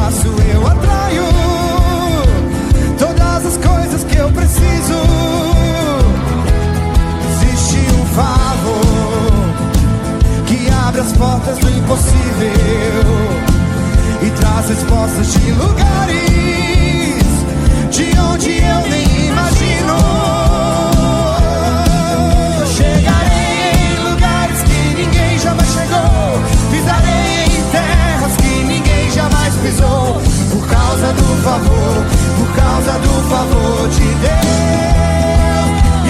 faço, eu atraio todas as coisas que eu preciso. Existe um favor que abre as portas do impossível e traz respostas de lugares de onde eu nem imagino. Chegarei em lugares que ninguém jamais chegou, pisarei em terras que ninguém jamais pisou, por causa do favor de Deus. E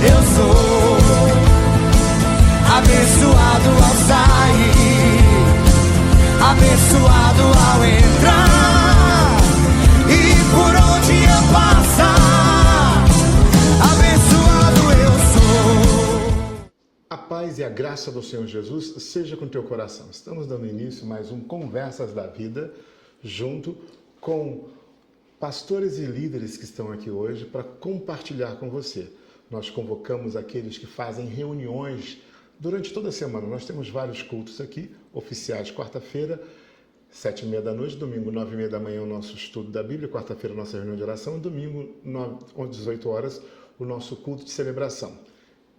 eu sou abençoado ao sair, abençoado ao entrar, e por onde eu passar, abençoado eu sou. A paz e a graça do Senhor Jesus seja com o teu coração. Estamos dando início a mais um Conversas da Vida, junto com pastores e líderes que estão aqui hoje para compartilhar com você. Nós convocamos aqueles que fazem reuniões durante toda a semana. Nós temos vários cultos aqui, oficiais, quarta-feira, 7h30 da noite, domingo, 9h30 da manhã, o nosso estudo da Bíblia, quarta-feira, nossa reunião de oração, e domingo, 18 horas, o nosso culto de celebração.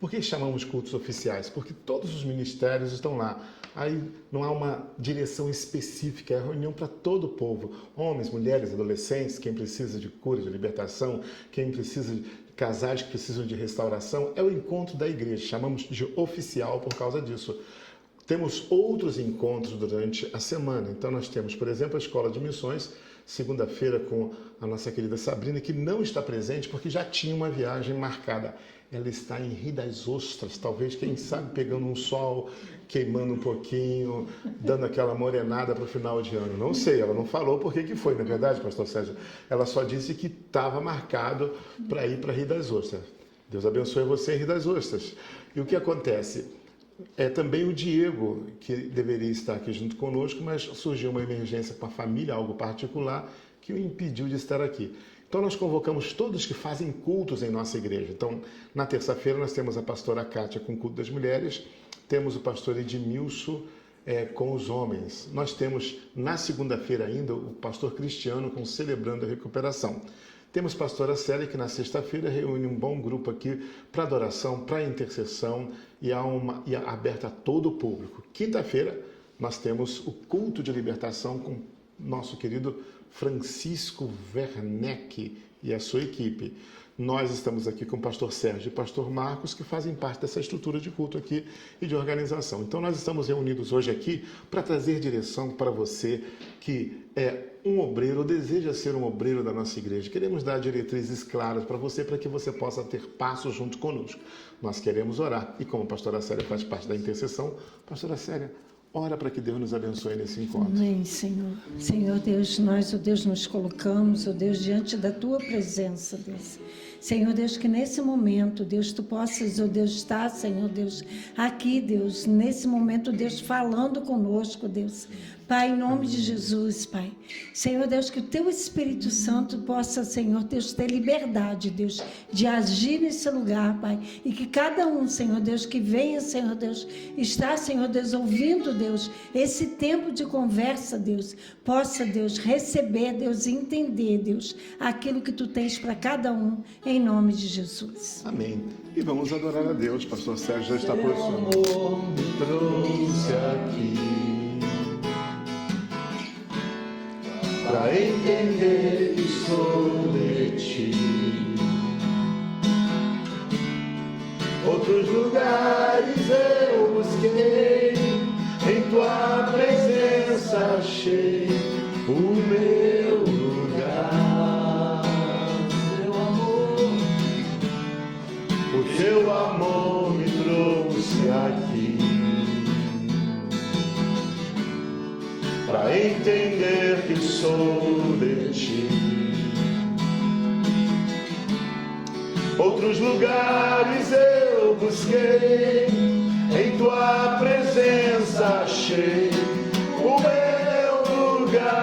Por que chamamos cultos oficiais? Porque todos os ministérios estão lá. Aí não há uma direção específica, é a reunião para todo o povo. Homens, mulheres, adolescentes, quem precisa de cura, de libertação, quem precisa de casais que precisam de restauração. É o encontro da igreja, chamamos de oficial por causa disso. Temos outros encontros durante a semana. Então nós temos, por exemplo, a Escola de Missões, segunda-feira com a nossa querida Sabrina, que não está presente porque já tinha uma viagem marcada. Ela está em Rio das Ostras, talvez, quem sabe, pegando um sol, queimando um pouquinho, dando aquela morenada para o final de ano. Não sei, ela não falou por que foi, na verdade, pastor Sérgio. Ela só disse que estava marcado para ir para Rio das Ostras. Deus abençoe você em Rio das Ostras. E o que acontece? É também o Diego, que deveria estar aqui junto conosco, mas surgiu uma emergência com a família, algo particular, que o impediu de estar aqui. Então nós convocamos todos que fazem cultos em nossa igreja. Então, na terça-feira nós temos a pastora Kátia com o culto das mulheres, temos o pastor Edmilson com os homens. Nós temos na segunda-feira ainda o pastor Cristiano com Celebrando a Recuperação. Temos a pastora Célia que na sexta-feira reúne um bom grupo aqui para adoração, para intercessão e aberta a todo o público. Quinta-feira nós temos o culto de libertação com nosso querido Francisco Werneck e a sua equipe. Nós estamos aqui com o pastor Sérgio e o pastor Marcos, que fazem parte dessa estrutura de culto aqui e de organização. Então nós estamos reunidos hoje aqui para trazer direção para você que é um obreiro ou deseja ser um obreiro da nossa igreja. Queremos dar diretrizes claras para que você possa ter passos junto conosco. Nós queremos orar e como a pastora Célia faz parte da intercessão, pastora Célia, ora para que Deus nos abençoe nesse encontro. Amém, Senhor. Senhor Deus, nós, ó Deus, nos colocamos, ó Deus, diante da Tua presença, Deus. Senhor Deus, que nesse momento, Deus, Tu possas, ó Deus, estar, Senhor Deus, aqui, Deus, nesse momento, Deus, falando conosco, Deus. Pai, em nome de Jesus, Pai. Senhor Deus, que o Teu Espírito Santo possa, Senhor Deus, ter liberdade, Deus, de agir nesse lugar, Pai. E que cada um, Senhor Deus, que venha, Senhor Deus, estar, Senhor Deus, ouvindo, Deus, esse tempo de conversa, Deus, possa, Deus, receber, Deus, e entender, Deus, aquilo que Tu tens para cada um, em nome de Jesus. Amém. E vamos adorar a Deus. Pastor Sérgio já está posicionado. Teu amor me trouxe aqui para entender que sou de Ti. Outros lugares eu busquei, em Tua presença achei o meu lugar. O Teu amor me trouxe aqui para entender que sou de Ti. Outros lugares eu busquei, em Tua presença achei o meu lugar.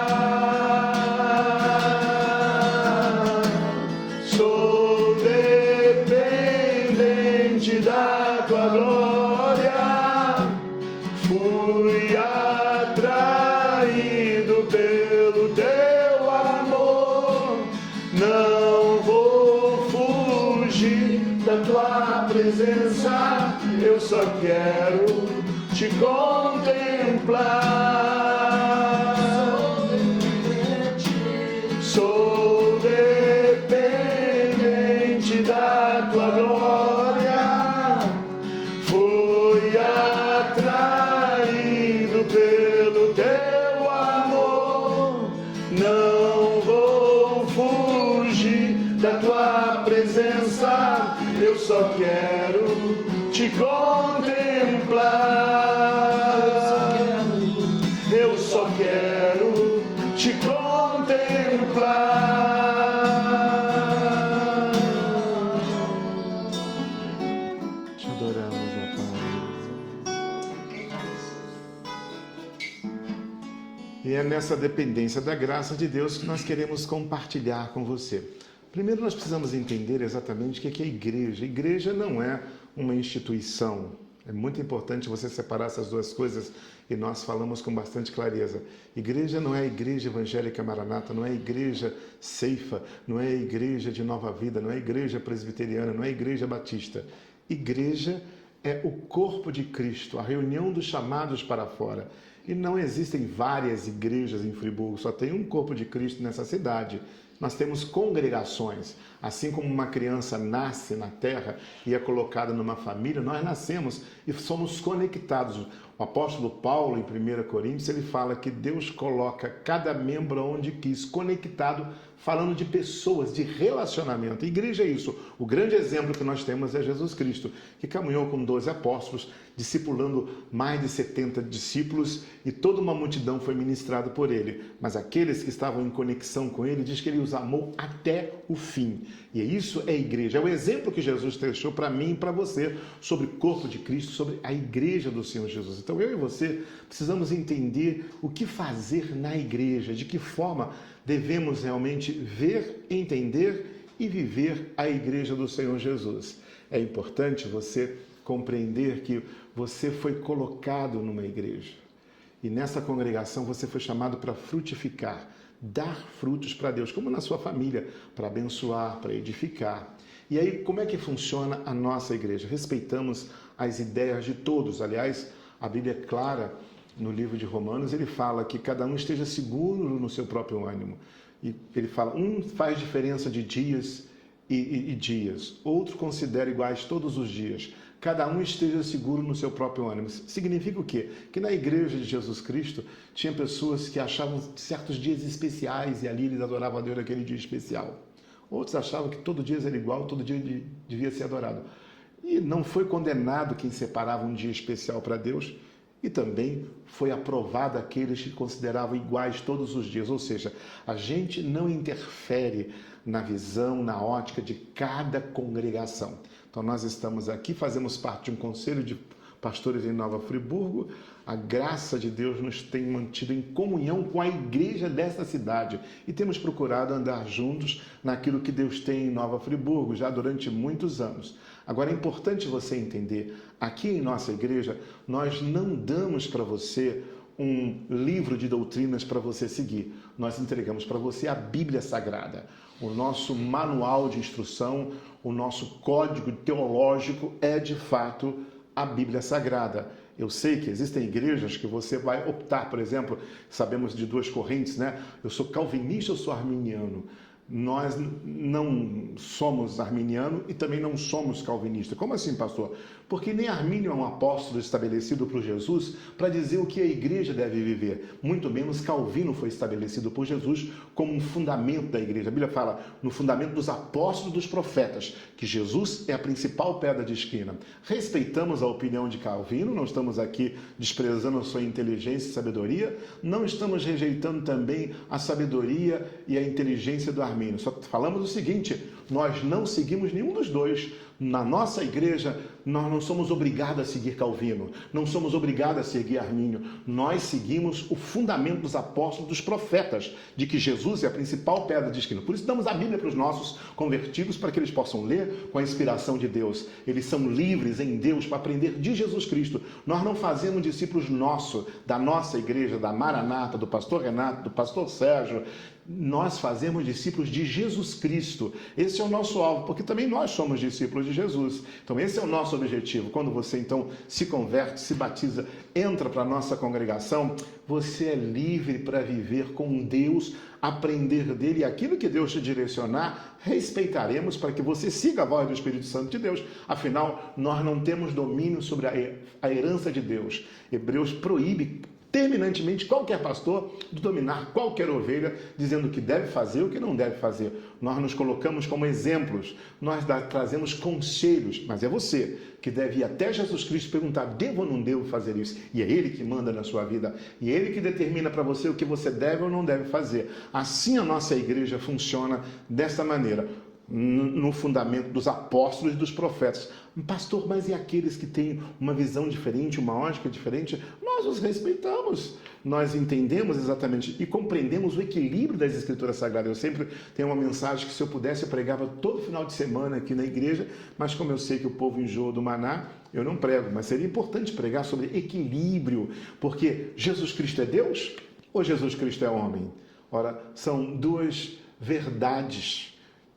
Sou dependente da Tua glória, fui atraído atraído pelo teu amor. Não vou fugir da tua presença, eu só quero te contemplar. Sou dependente da tua glória, fui atraído pelo teu amor. Não vou fugir da tua presença, eu só quero te contemplar. Eu só quero te contemplar. Te adoramos, ó Pai. E é nessa dependência da graça de Deus que nós queremos compartilhar com você. Primeiro nós precisamos entender exatamente o que é igreja. Igreja não é uma instituição. É muito importante você separar essas duas coisas e nós falamos com bastante clareza. Igreja não é a igreja evangélica Maranata, não é a igreja Ceifa, não é a igreja de Nova Vida, não é a igreja presbiteriana, não é a igreja batista. Igreja é o corpo de Cristo, a reunião dos chamados para fora. E não existem várias igrejas em Friburgo, só tem um corpo de Cristo nessa cidade. Nós temos congregações, assim como uma criança nasce na terra e é colocada numa família, nós nascemos e somos conectados. O apóstolo Paulo, em 1 Coríntios, ele fala que Deus coloca cada membro onde quis, conectado, falando de pessoas, de relacionamento. A igreja é isso. O grande exemplo que nós temos é Jesus Cristo, que caminhou com 12 apóstolos, discipulando mais de 70 discípulos e toda uma multidão foi ministrada por ele. Mas aqueles que estavam em conexão com ele, diz que ele os amou até o fim. E isso é a igreja. É o exemplo que Jesus deixou para mim e para você sobre o corpo de Cristo, sobre a igreja do Senhor Jesus. Então eu e você precisamos entender o que fazer na igreja, de que forma devemos realmente ver, entender e viver a igreja do Senhor Jesus. É importante você compreender que você foi colocado numa igreja e nessa congregação você foi chamado para frutificar, dar frutos para Deus, como na sua família, para abençoar, para edificar. E aí, como é que funciona a nossa igreja? Respeitamos as ideias de todos. Aliás, a Bíblia é clara no livro de Romanos, ele fala que cada um esteja seguro no seu próprio ânimo. E ele fala, um faz diferença de dias e dias, outro considera iguais todos os dias. Cada um esteja seguro no seu próprio ânimo. Significa o quê? Que na igreja de Jesus Cristo tinha pessoas que achavam certos dias especiais e ali eles adoravam a Deus naquele dia especial. Outros achavam que todo dia era igual, todo dia devia ser adorado. E não foi condenado quem separava um dia especial para Deus, e também foi aprovado aqueles que consideravam iguais todos os dias. Ou seja, a gente não interfere na visão, na ótica de cada congregação. Então nós estamos aqui, fazemos parte de um conselho de pastores em Nova Friburgo. A graça de Deus nos tem mantido em comunhão com a igreja dessa cidade e temos procurado andar juntos naquilo que Deus tem em Nova Friburgo já durante muitos anos. Agora é importante você entender, aqui em nossa igreja nós não damos para você um livro de doutrinas para você seguir. Nós entregamos para você a Bíblia Sagrada. O nosso manual de instrução, o nosso código teológico é de fato a Bíblia Sagrada. Eu sei que existem igrejas que você vai optar, por exemplo, sabemos de duas correntes, né? Eu sou calvinista, eu sou arminiano. Nós não somos arminiano e também não somos calvinista. Como assim, pastor? Porque nem Armínio é um apóstolo estabelecido por Jesus para dizer o que a igreja deve viver. Muito menos Calvino foi estabelecido por Jesus como um fundamento da igreja. A Bíblia fala no fundamento dos apóstolos e dos profetas, que Jesus é a principal pedra de esquina. Respeitamos a opinião de Calvino, não estamos aqui desprezando a sua inteligência e sabedoria, não estamos rejeitando também a sabedoria e a inteligência do Armínio. Só falamos o seguinte, nós não seguimos nenhum dos dois, Na nossa igreja, nós não somos obrigados a seguir Calvino, não somos obrigados a seguir Armínio. Nós seguimos o fundamento dos apóstolos, dos profetas, de que Jesus é a principal pedra de esquina. Por isso damos a Bíblia para os nossos convertidos, para que eles possam ler com a inspiração de Deus. Eles são livres em Deus para aprender de Jesus Cristo. Nós não fazemos discípulos nossos, da nossa igreja, da Maranata, do pastor Renato, do pastor Sérgio. Nós fazemos discípulos de Jesus Cristo. Esse é o nosso alvo, porque também nós somos discípulos de Jesus. Então esse é o nosso objetivo. Quando você então se converte, se batiza, entra para a nossa congregação, você é livre para viver com Deus, aprender dele, e aquilo que Deus te direcionar, respeitaremos para que você siga a voz do Espírito Santo de Deus. Afinal, nós não temos domínio sobre a herança de Deus. Hebreus proíbe terminantemente qualquer pastor de dominar qualquer ovelha, dizendo o que deve fazer e o que não deve fazer. Nós nos colocamos como exemplos, nós trazemos conselhos, mas é você que deve ir até Jesus Cristo perguntar: devo ou não devo fazer isso? E é Ele que manda na sua vida, e é Ele que determina para você o que você deve ou não deve fazer. Assim a nossa igreja funciona dessa maneira, no fundamento dos apóstolos e dos profetas. Pastor, mas e aqueles que têm uma visão diferente, uma ótica diferente? Nós os respeitamos, nós entendemos exatamente e compreendemos o equilíbrio das Escrituras Sagradas. Eu sempre tenho uma mensagem que, se eu pudesse, eu pregava todo final de semana aqui na igreja, mas como eu sei que o povo enjoa do maná, eu não prego. Mas seria importante pregar sobre equilíbrio, porque Jesus Cristo é Deus ou Jesus Cristo é homem? Ora, são duas verdades,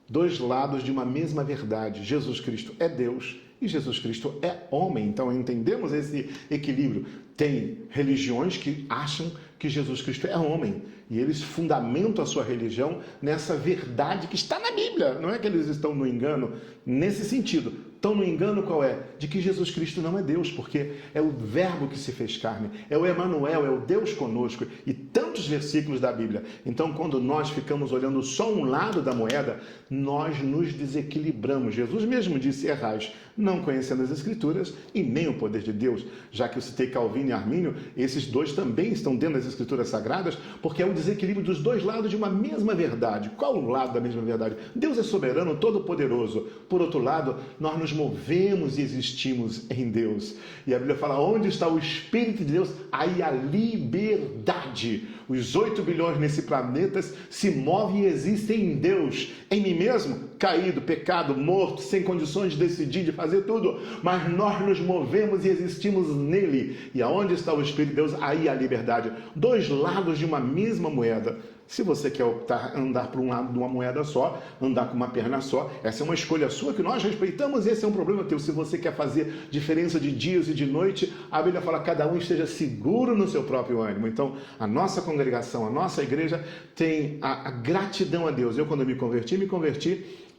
dois lados de uma mesma verdade. Jesus Cristo é Deus e Jesus Cristo é homem. Então entendemos esse equilíbrio. Tem religiões que acham que Jesus Cristo é homem e eles fundamentam a sua religião nessa verdade que está na Bíblia. Não é que eles estão no engano nesse sentido. Estão no engano qual é? De que Jesus Cristo não é Deus, porque é o verbo que se fez carne, é o Emanuel, é o Deus conosco, e tantos versículos da Bíblia. Então, quando nós ficamos olhando só um lado da moeda, nós nos desequilibramos. Jesus mesmo disse: errais, não conhecendo as Escrituras e nem o poder de Deus. Já que eu citei Calvino e Armínio, esses dois também estão dentro das Escrituras Sagradas, porque é o desequilíbrio dos dois lados de uma mesma verdade. Qual o lado da mesma verdade? Deus é soberano, todo-poderoso. Por outro lado, nós nos movemos e existimos em Deus. E a Bíblia fala: onde está o Espírito de Deus, aí a liberdade. Os 8 bilhões nesse planeta se movem e existem em Deus. Em mim mesmo, caído, pecado, morto, sem condições de decidir, de fazer tudo. Mas nós nos movemos e existimos nele. E aonde está o Espírito de Deus, aí a liberdade. Dois lados de uma mesma moeda. Se você quer optar andar por um lado de uma moeda só, andar com uma perna só, essa é uma escolha sua que nós respeitamos, esse é um problema teu. Se você quer fazer diferença de dias e de noite, a Bíblia fala: cada um esteja seguro no seu próprio ânimo. Então, a nossa congregação, a nossa igreja tem a gratidão a Deus. Eu, quando me converti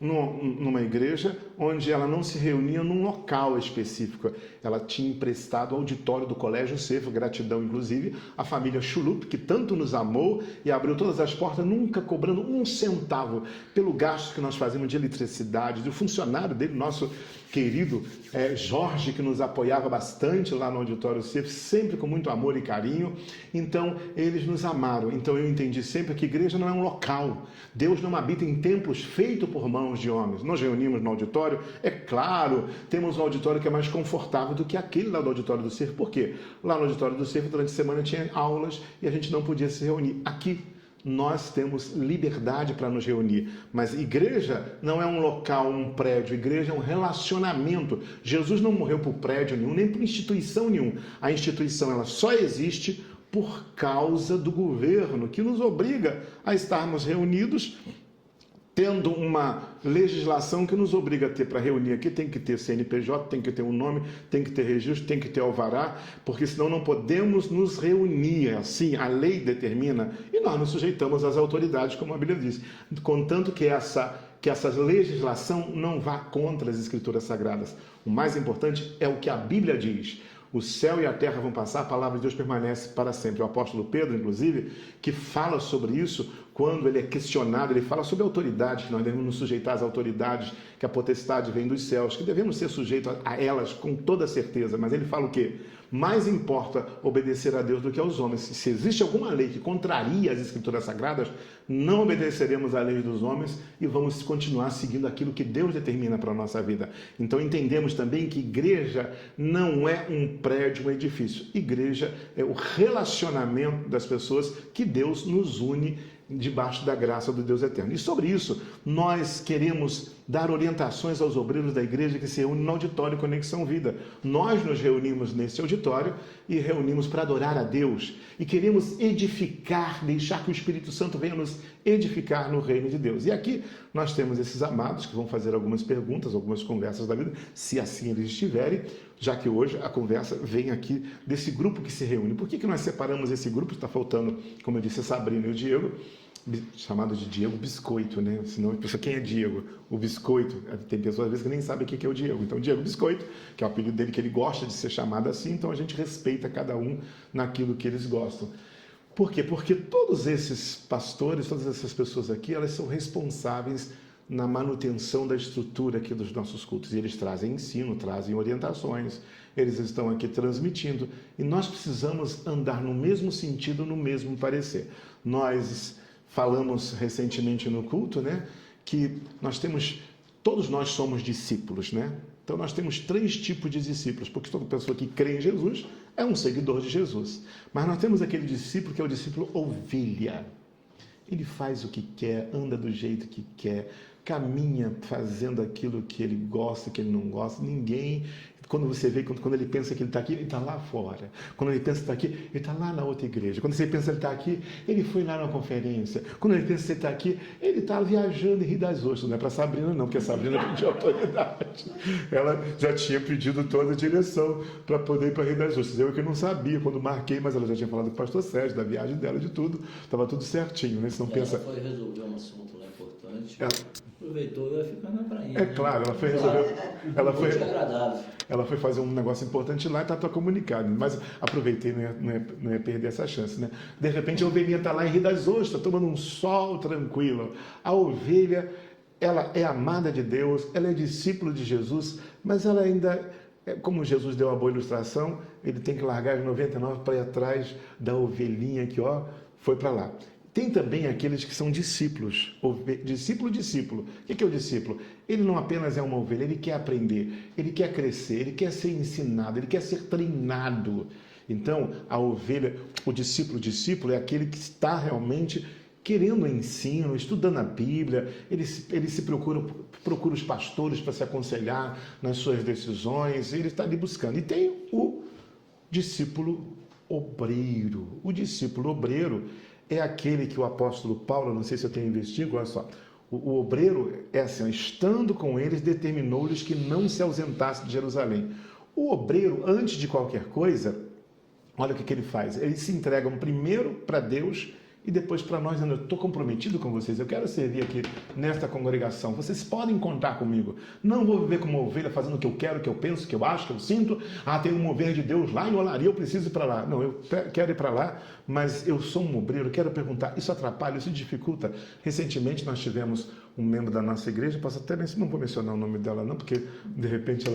numa igreja onde ela não se reunia num local específico. Ela tinha emprestado o auditório do Colégio Cefo, gratidão inclusive à família Chulup, que tanto nos amou e abriu todas as portas, nunca cobrando um centavo pelo gasto que nós fazíamos de eletricidade, do funcionário dele, nosso querido Jorge, que nos apoiava bastante lá no auditório Cefo, sempre com muito amor e carinho. Então, eles nos amaram. Então, eu entendi sempre que igreja não é um local. Deus não habita em templos feitos por mãos de homens. Nós reunimos no auditório, é claro, temos um auditório que é mais confortável do que aquele lá do auditório do Cefo. Por quê? Lá no auditório do Cefo, durante a semana, tinha aulas e a gente não podia se reunir. Aqui, nós temos liberdade para nos reunir, mas igreja não é um local, um prédio. Igreja é um relacionamento. Jesus não morreu por prédio nenhum, nem por instituição nenhuma. A instituição, ela só existe por causa do governo, que nos obriga a estarmos reunidos, tendo uma legislação que nos obriga a ter, para reunir aqui, tem que ter CNPJ, tem que ter um nome, tem que ter registro, tem que ter alvará, porque senão não podemos nos reunir. Assim, a lei determina, e nós nos sujeitamos às autoridades, como a Bíblia diz, contanto que essa legislação não vá contra as Escrituras Sagradas. O mais importante é o que a Bíblia diz. O céu e a terra vão passar, a palavra de Deus permanece para sempre. O apóstolo Pedro, inclusive, que fala sobre isso, quando ele é questionado, ele fala sobre a autoridade, que nós devemos nos sujeitar às autoridades, que a potestade vem dos céus, que devemos ser sujeitos a elas com toda certeza. Mas ele fala o quê? Mais importa obedecer a Deus do que aos homens. Se existe alguma lei que contraria as Escrituras Sagradas, não obedeceremos à lei dos homens e vamos continuar seguindo aquilo que Deus determina para a nossa vida. Então entendemos também que igreja não é um prédio, um edifício. Igreja é o relacionamento das pessoas que Deus nos une debaixo da graça do Deus eterno. E sobre isso, nós queremos dar orientações aos obreiros da igreja que se reúnem no auditório Conexão Vida. Nós nos reunimos nesse auditório e reunimos para adorar a Deus. E queremos edificar, deixar que o Espírito Santo venha nos edificar no reino de Deus. E aqui nós temos esses amados que vão fazer algumas perguntas, algumas conversas da vida, se assim eles estiverem, já que hoje a conversa vem aqui desse grupo que se reúne. Por que nós separamos esse grupo? Está faltando, como eu disse, a Sabrina e o Diego, chamado de Diego Biscoito, né? Senão a pessoa, quem é Diego? O Biscoito. Tem pessoas às vezes que nem sabem o que é o Diego. Então, Diego Biscoito, que é o apelido dele, que ele gosta de ser chamado assim, então a gente respeita cada um naquilo que eles gostam. Por quê? Porque todos esses pastores, todas essas pessoas aqui, elas são responsáveis na manutenção da estrutura aqui dos nossos cultos. E eles trazem ensino, trazem orientações, eles estão aqui transmitindo. E nós precisamos andar no mesmo sentido, no mesmo parecer. Nós falamos recentemente no culto, né, que todos nós somos discípulos, né? Então nós temos 3 tipos de discípulos, porque toda pessoa que crê em Jesus é um seguidor de Jesus. Mas nós temos aquele discípulo que é o discípulo ovelha. Ele faz o que quer, anda do jeito que quer, caminha fazendo aquilo que ele gosta, que ele não gosta. Ninguém... Quando você vê, quando ele pensa que ele está aqui, ele está lá fora. Quando ele pensa que está aqui, ele está lá na outra igreja. Quando você pensa que ele está aqui, ele foi lá na conferência. Quando ele pensa que ele está aqui, ele está viajando em Rio das Ostras. Não é para Sabrina não, porque a Sabrina pediu autoridade. Ela já tinha pedido toda a direção para poder ir para Rio das Ostras. Eu que não sabia quando marquei, mas ela já tinha falado com o pastor Sérgio, da viagem dela, de tudo. Estava tudo certinho, né? Você não pensa... Ela foi resolver um assunto lá importante. Aproveitou e vai ficar na praia. É claro, ela foi resolver... Ela foi fazer um negócio importante lá e está comunicado. Mas aproveitei, não ia perder essa chance, né? De repente a ovelhinha está lá em Rio das Ostras, tomando um sol tranquilo. A ovelha, ela é amada de Deus, ela é discípulo de Jesus, mas ela ainda, como Jesus deu uma boa ilustração, ele tem que largar as 99 para ir atrás da ovelhinha que, foi para lá. Tem também aqueles que são discípulos, discípulo. O que é o discípulo? Ele não apenas é uma ovelha, ele quer aprender, ele quer crescer, ele quer ser ensinado, ele quer ser treinado. Então, a ovelha, o discípulo é aquele que está realmente querendo o ensino, estudando a Bíblia, ele se procura os pastores para se aconselhar nas suas decisões, ele está ali buscando. E tem o discípulo obreiro. O discípulo obreiro é aquele que o apóstolo Paulo, não sei se eu tenho investido, olha só, o obreiro é assim, estando com eles, determinou-lhes que não se ausentasse de Jerusalém. O obreiro, antes de qualquer coisa, olha o que ele faz, eles se entregam primeiro para Deus e depois para nós. Eu estou comprometido com vocês, eu quero servir aqui nesta congregação, vocês podem contar comigo. Não vou viver como uma ovelha fazendo o que eu quero, o que eu penso, o que eu acho, o que eu sinto. Tem um mover de Deus lá em Olaria, eu preciso ir para lá. Não, eu quero ir para lá, mas eu sou um obreiro, quero perguntar, isso atrapalha, isso dificulta? Recentemente nós tivemos um membro da nossa igreja, posso até não vou mencionar o nome dela não, porque de repente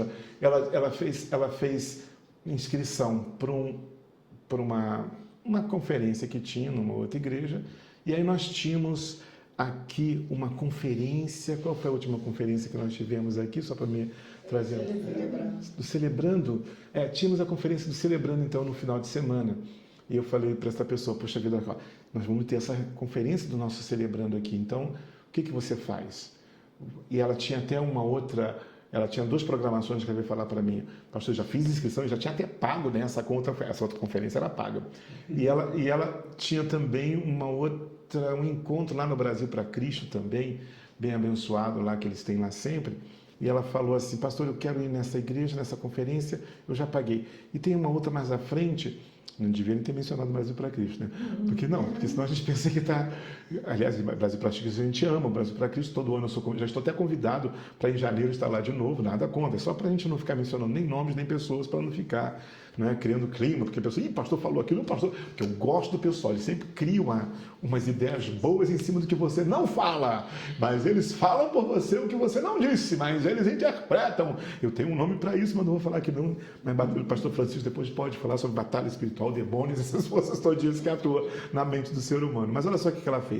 ela fez inscrição para uma conferência que tinha numa outra igreja, e aí nós tínhamos aqui uma conferência. Qual foi a última conferência que nós tivemos aqui? Só para me trazer... Do Celebrando. Tínhamos a conferência do Celebrando, então, no final de semana. E eu falei para essa pessoa, poxa vida, nós vamos ter essa conferência do nosso Celebrando aqui, então, o que você faz? E ela tinha até uma outra... Ela tinha 2 programações que ela veio falar para mim. Pastor, já fiz inscrição e já tinha até pago, né? Essa outra conferência era paga. E ela tinha também um encontro lá no Brasil para Cristo também, bem abençoado lá, que eles têm lá sempre. E ela falou assim, pastor, eu quero ir nessa igreja, nessa conferência, eu já paguei. E tem uma outra mais à frente, Não devia nem ter mencionado o Brasil para Cristo, né? Porque senão a gente pensa que está... Aliás, Brasil para Cristo a gente ama, Brasil para Cristo todo ano já estou até convidado para em janeiro estar lá de novo, nada contra, é só para a gente não ficar mencionando nem nomes nem pessoas, para não ficar, né, criando clima, porque a pessoa, pastor falou aquilo, pastor, porque eu gosto do pessoal, eles sempre criam umas ideias boas em cima do que você não fala, mas eles falam por você o que você não disse, mas eles interpretam. Eu tenho um nome para isso, mas não vou falar aqui não, mas o pastor Francisco depois pode falar sobre batalha espiritual, demônios, essas forças todinhas que atuam na mente do ser humano. Mas olha só o que ela fez.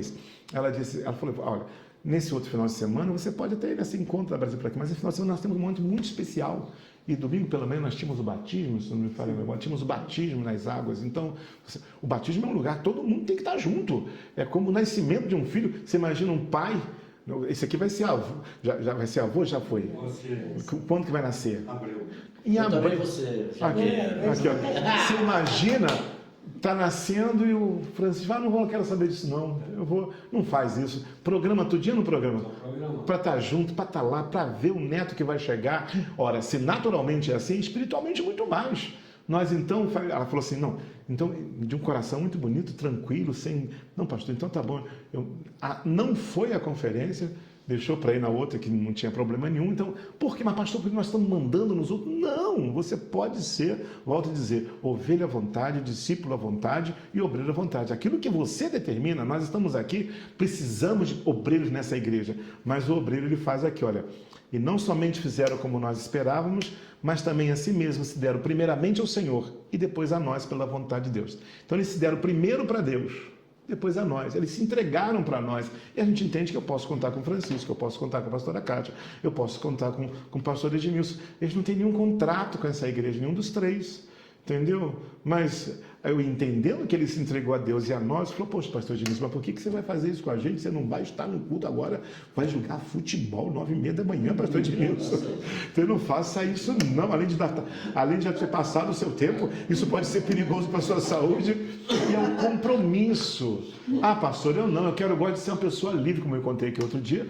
Ela falou, olha, nesse outro final de semana, você pode até ir nesse encontro da Brasil para aqui, mas nesse final de semana nós temos um momento muito especial. E domingo, pelo menos, nós tínhamos o batismo, se não me falha a memória, tínhamos o batismo nas águas. Então, o batismo é um lugar, todo mundo tem que estar junto. É como o nascimento de um filho. Você imagina um pai, esse aqui vai ser avô, já vai ser avô, já foi? Quando que vai nascer? Abril. Em abril. Também você. Aqui, ó. Você imagina, está nascendo e o Francisco fala, não quero saber disso não, não faz isso, programa todo dia no programa, para estar junto, para estar lá, para ver o neto que vai chegar. Ora, se naturalmente é assim, espiritualmente muito mais. Nós então, ela falou assim, não, então, de um coração muito bonito, tranquilo, não pastor, então tá bom, não foi a conferência, deixou para ir na outra que não tinha problema nenhum. Então, por quê? Mas pastor, porque nós estamos mandando nos outros? Não, você pode ser, volto a dizer, ovelha à vontade, discípulo à vontade e obreiro à vontade. Aquilo que você determina, nós estamos aqui, precisamos de obreiros nessa igreja, mas o obreiro ele faz aqui, olha, e não somente fizeram como nós esperávamos, mas também a si mesmo se deram primeiramente ao Senhor e depois a nós pela vontade de Deus. Então eles se deram primeiro para Deus, depois a nós. Eles se entregaram para nós. E a gente entende que eu posso contar com o Francisco, eu posso contar com a pastora Kátia, eu posso contar com o pastor Edmilson. Eles não têm nenhum contrato com essa igreja, nenhum dos três. Entendeu? Mas eu entendendo que ele se entregou a Deus e a nós, falou, poxa, pastor Edmilson, mas por que você vai fazer isso com a gente? Você não vai estar no culto agora, vai jogar futebol 9h30 da manhã, pastor Edmilson. Então não faça isso não, além de já ter passado o seu tempo, isso pode ser perigoso para a sua saúde, e é um compromisso. Ah, pastor, eu gosto de ser uma pessoa livre, como eu contei aqui outro dia.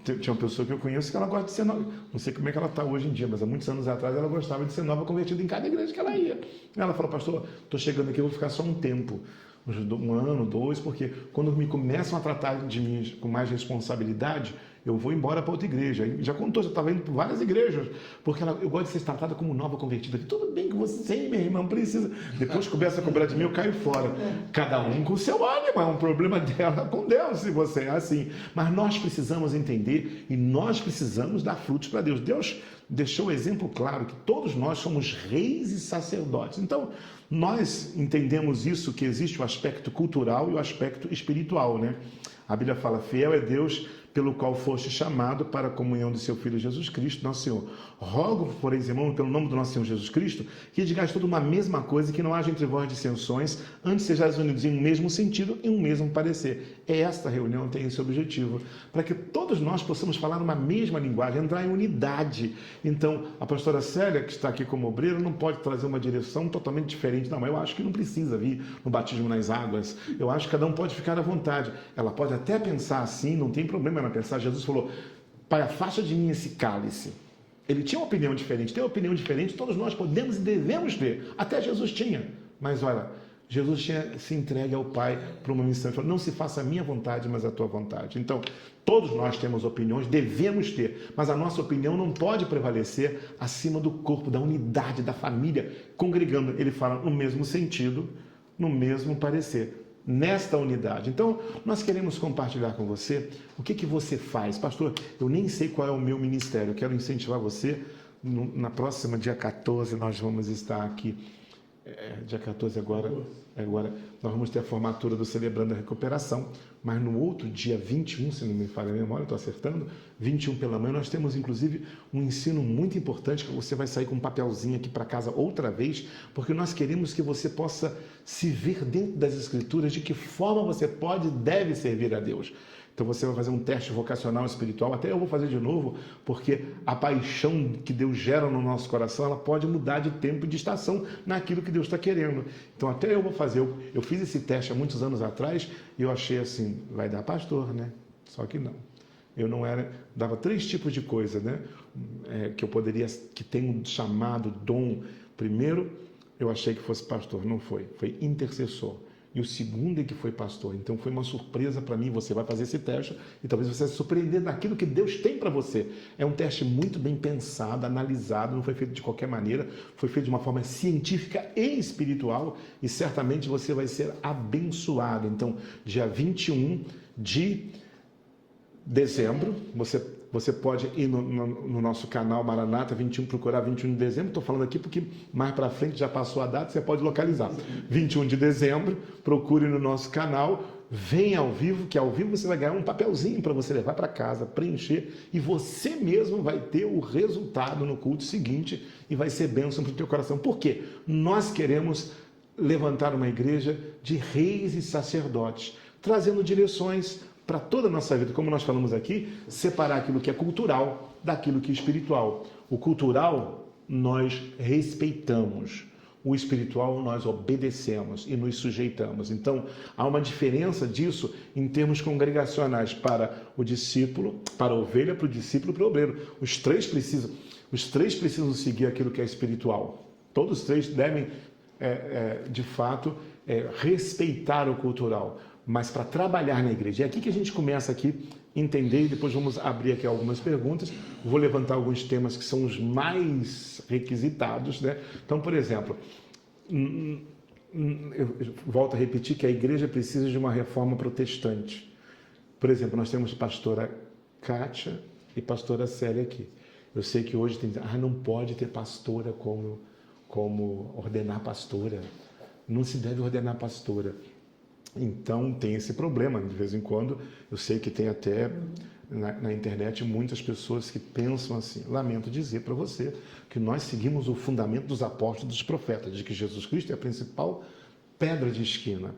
Tinha uma pessoa que eu conheço que ela gosta de ser nova. Não sei como é que ela está hoje em dia, mas há muitos anos atrás ela gostava de ser nova, convertida em cada igreja que ela ia. Ela falou, pastor, estou chegando aqui, eu vou ficar só um tempo, um ano, 2, porque quando me começam a tratar de mim com mais responsabilidade, eu vou embora para outra igreja. E já contou, já estava indo para várias igrejas, porque eu gosto de ser tratada como nova convertida. Tudo bem que você, minha irmã, precisa. Depois começa a cobrar de mim, eu caio fora. Cada um com o seu ânimo, é um problema dela com Deus, se você é assim. Mas nós precisamos entender e nós precisamos dar frutos para Deus. Deus deixou o exemplo claro que todos nós somos reis e sacerdotes. Então, nós entendemos isso, que existe o aspecto cultural e o aspecto espiritual, né? A Bíblia fala, fiel é Deus, pelo qual foste chamado para a comunhão de seu Filho Jesus Cristo, nosso Senhor. Rogo, poreis, irmão, pelo nome do nosso Senhor Jesus Cristo, que digais toda uma mesma coisa e que não haja entre vós dissensões, antes sejais unidos em um mesmo sentido e um mesmo parecer. Esta reunião tem esse objetivo, para que todos nós possamos falar uma mesma linguagem, entrar em unidade. Então, a pastora Célia, que está aqui como obreira, não pode trazer uma direção totalmente diferente. Não, mas eu acho que não precisa vir no batismo nas águas. Eu acho que cada um pode ficar à vontade. Ela pode até pensar assim, não tem problema ela pensar. Jesus falou, Pai, afasta de mim esse cálice. Ele tinha uma opinião diferente, tem uma opinião diferente, todos nós podemos e devemos ter. Até Jesus tinha. Mas olha, Jesus tinha se entregue ao Pai para uma missão. Ele falou, não se faça a minha vontade, mas a tua vontade. Então, todos nós temos opiniões, devemos ter, mas a nossa opinião não pode prevalecer acima do corpo, da unidade, da família, congregando. Ele fala no mesmo sentido, no mesmo parecer. Nesta unidade. Então, nós queremos compartilhar com você o que você faz. Pastor, eu nem sei qual é o meu ministério, eu quero incentivar você. Na próxima, dia 14, nós vamos estar aqui. Dia 14 agora nós vamos ter a formatura do Celebrando a Recuperação, mas no outro dia 21, se não me falha a memória, estou acertando, 21 pela manhã, nós temos inclusive um ensino muito importante, que você vai sair com um papelzinho aqui para casa outra vez, porque nós queremos que você possa se ver dentro das Escrituras de que forma você pode e deve servir a Deus. Então você vai fazer um teste vocacional espiritual, até eu vou fazer de novo, porque a paixão que Deus gera no nosso coração, ela pode mudar de tempo e de estação naquilo que Deus está querendo. Então até eu vou fazer, eu fiz esse teste há muitos anos atrás e eu achei assim, vai dar pastor, né? Só que não. Eu não era, dava 3 tipos de coisa, né? Que eu poderia, que tem um chamado dom. Primeiro, eu achei que fosse pastor. Não foi, foi intercessor. E o segundo é que foi pastor. Então foi uma surpresa para mim. Você vai fazer esse teste e talvez você se surpreender daquilo que Deus tem para você. É um teste muito bem pensado, analisado, não foi feito de qualquer maneira, foi feito de uma forma científica e espiritual e certamente você vai ser abençoado. Então, dia 21 de dezembro, você pode ir no nosso canal Maranata 21, procurar 21 de dezembro. Estou falando aqui porque mais para frente já passou a data, você pode localizar. 21 de dezembro, procure no nosso canal, venha ao vivo, que ao vivo você vai ganhar um papelzinho para você levar para casa, preencher, e você mesmo vai ter o resultado no culto seguinte e vai ser bênção para o teu coração. Por quê? Nós queremos levantar uma igreja de reis e sacerdotes, trazendo direções para toda a nossa vida, como nós falamos aqui, separar aquilo que é cultural daquilo que é espiritual. O cultural nós respeitamos, o espiritual nós obedecemos e nos sujeitamos. Então, há uma diferença disso em termos congregacionais para o discípulo, para a ovelha, para o discípulo, para o obreiro. Os três precisam seguir aquilo que é espiritual. Todos os três devem, de fato, respeitar o cultural. Mas para trabalhar na igreja. É aqui que a gente começa aqui a entender e depois vamos abrir aqui algumas perguntas. Vou levantar alguns temas que são os mais requisitados, né? Então, por exemplo, eu volto a repetir que a igreja precisa de uma reforma protestante. Por exemplo, nós temos pastora Kátia e pastora Célia aqui. Eu sei que hoje não pode ter pastora como ordenar pastora. Não se deve ordenar pastora. Então tem esse problema, de vez em quando, eu sei que tem até na internet muitas pessoas que pensam assim. Lamento dizer para você que nós seguimos o fundamento dos apóstolos e dos profetas, de que Jesus Cristo é a principal pedra de esquina.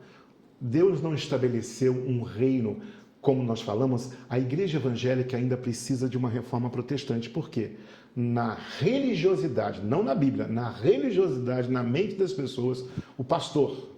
Deus não estabeleceu um reino, como nós falamos, a igreja evangélica ainda precisa de uma reforma protestante. Por quê? Na religiosidade, não na Bíblia, na religiosidade, na mente das pessoas, o pastor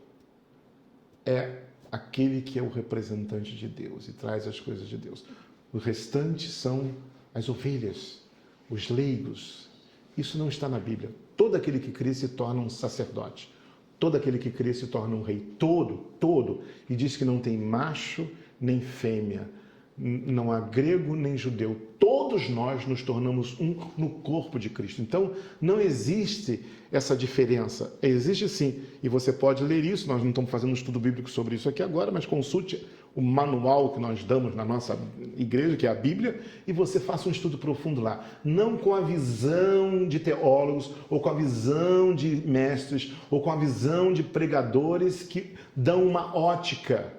é aquele que é o representante de Deus e traz as coisas de Deus. O restante são as ovelhas, os leigos. Isso não está na Bíblia. Todo aquele que crê se torna um sacerdote. Todo aquele que crê se torna um rei. Todo. E diz que não tem macho nem fêmea. Não há grego nem judeu. Todos nós nos tornamos um no corpo de Cristo. Então, não existe essa diferença. Existe sim. E você pode ler isso. Nós não estamos fazendo um estudo bíblico sobre isso aqui agora, mas consulte o manual que nós damos na nossa igreja, que é a Bíblia, e você faça um estudo profundo lá. Não com a visão de teólogos, ou com a visão de mestres, ou com a visão de pregadores que dão uma ótica.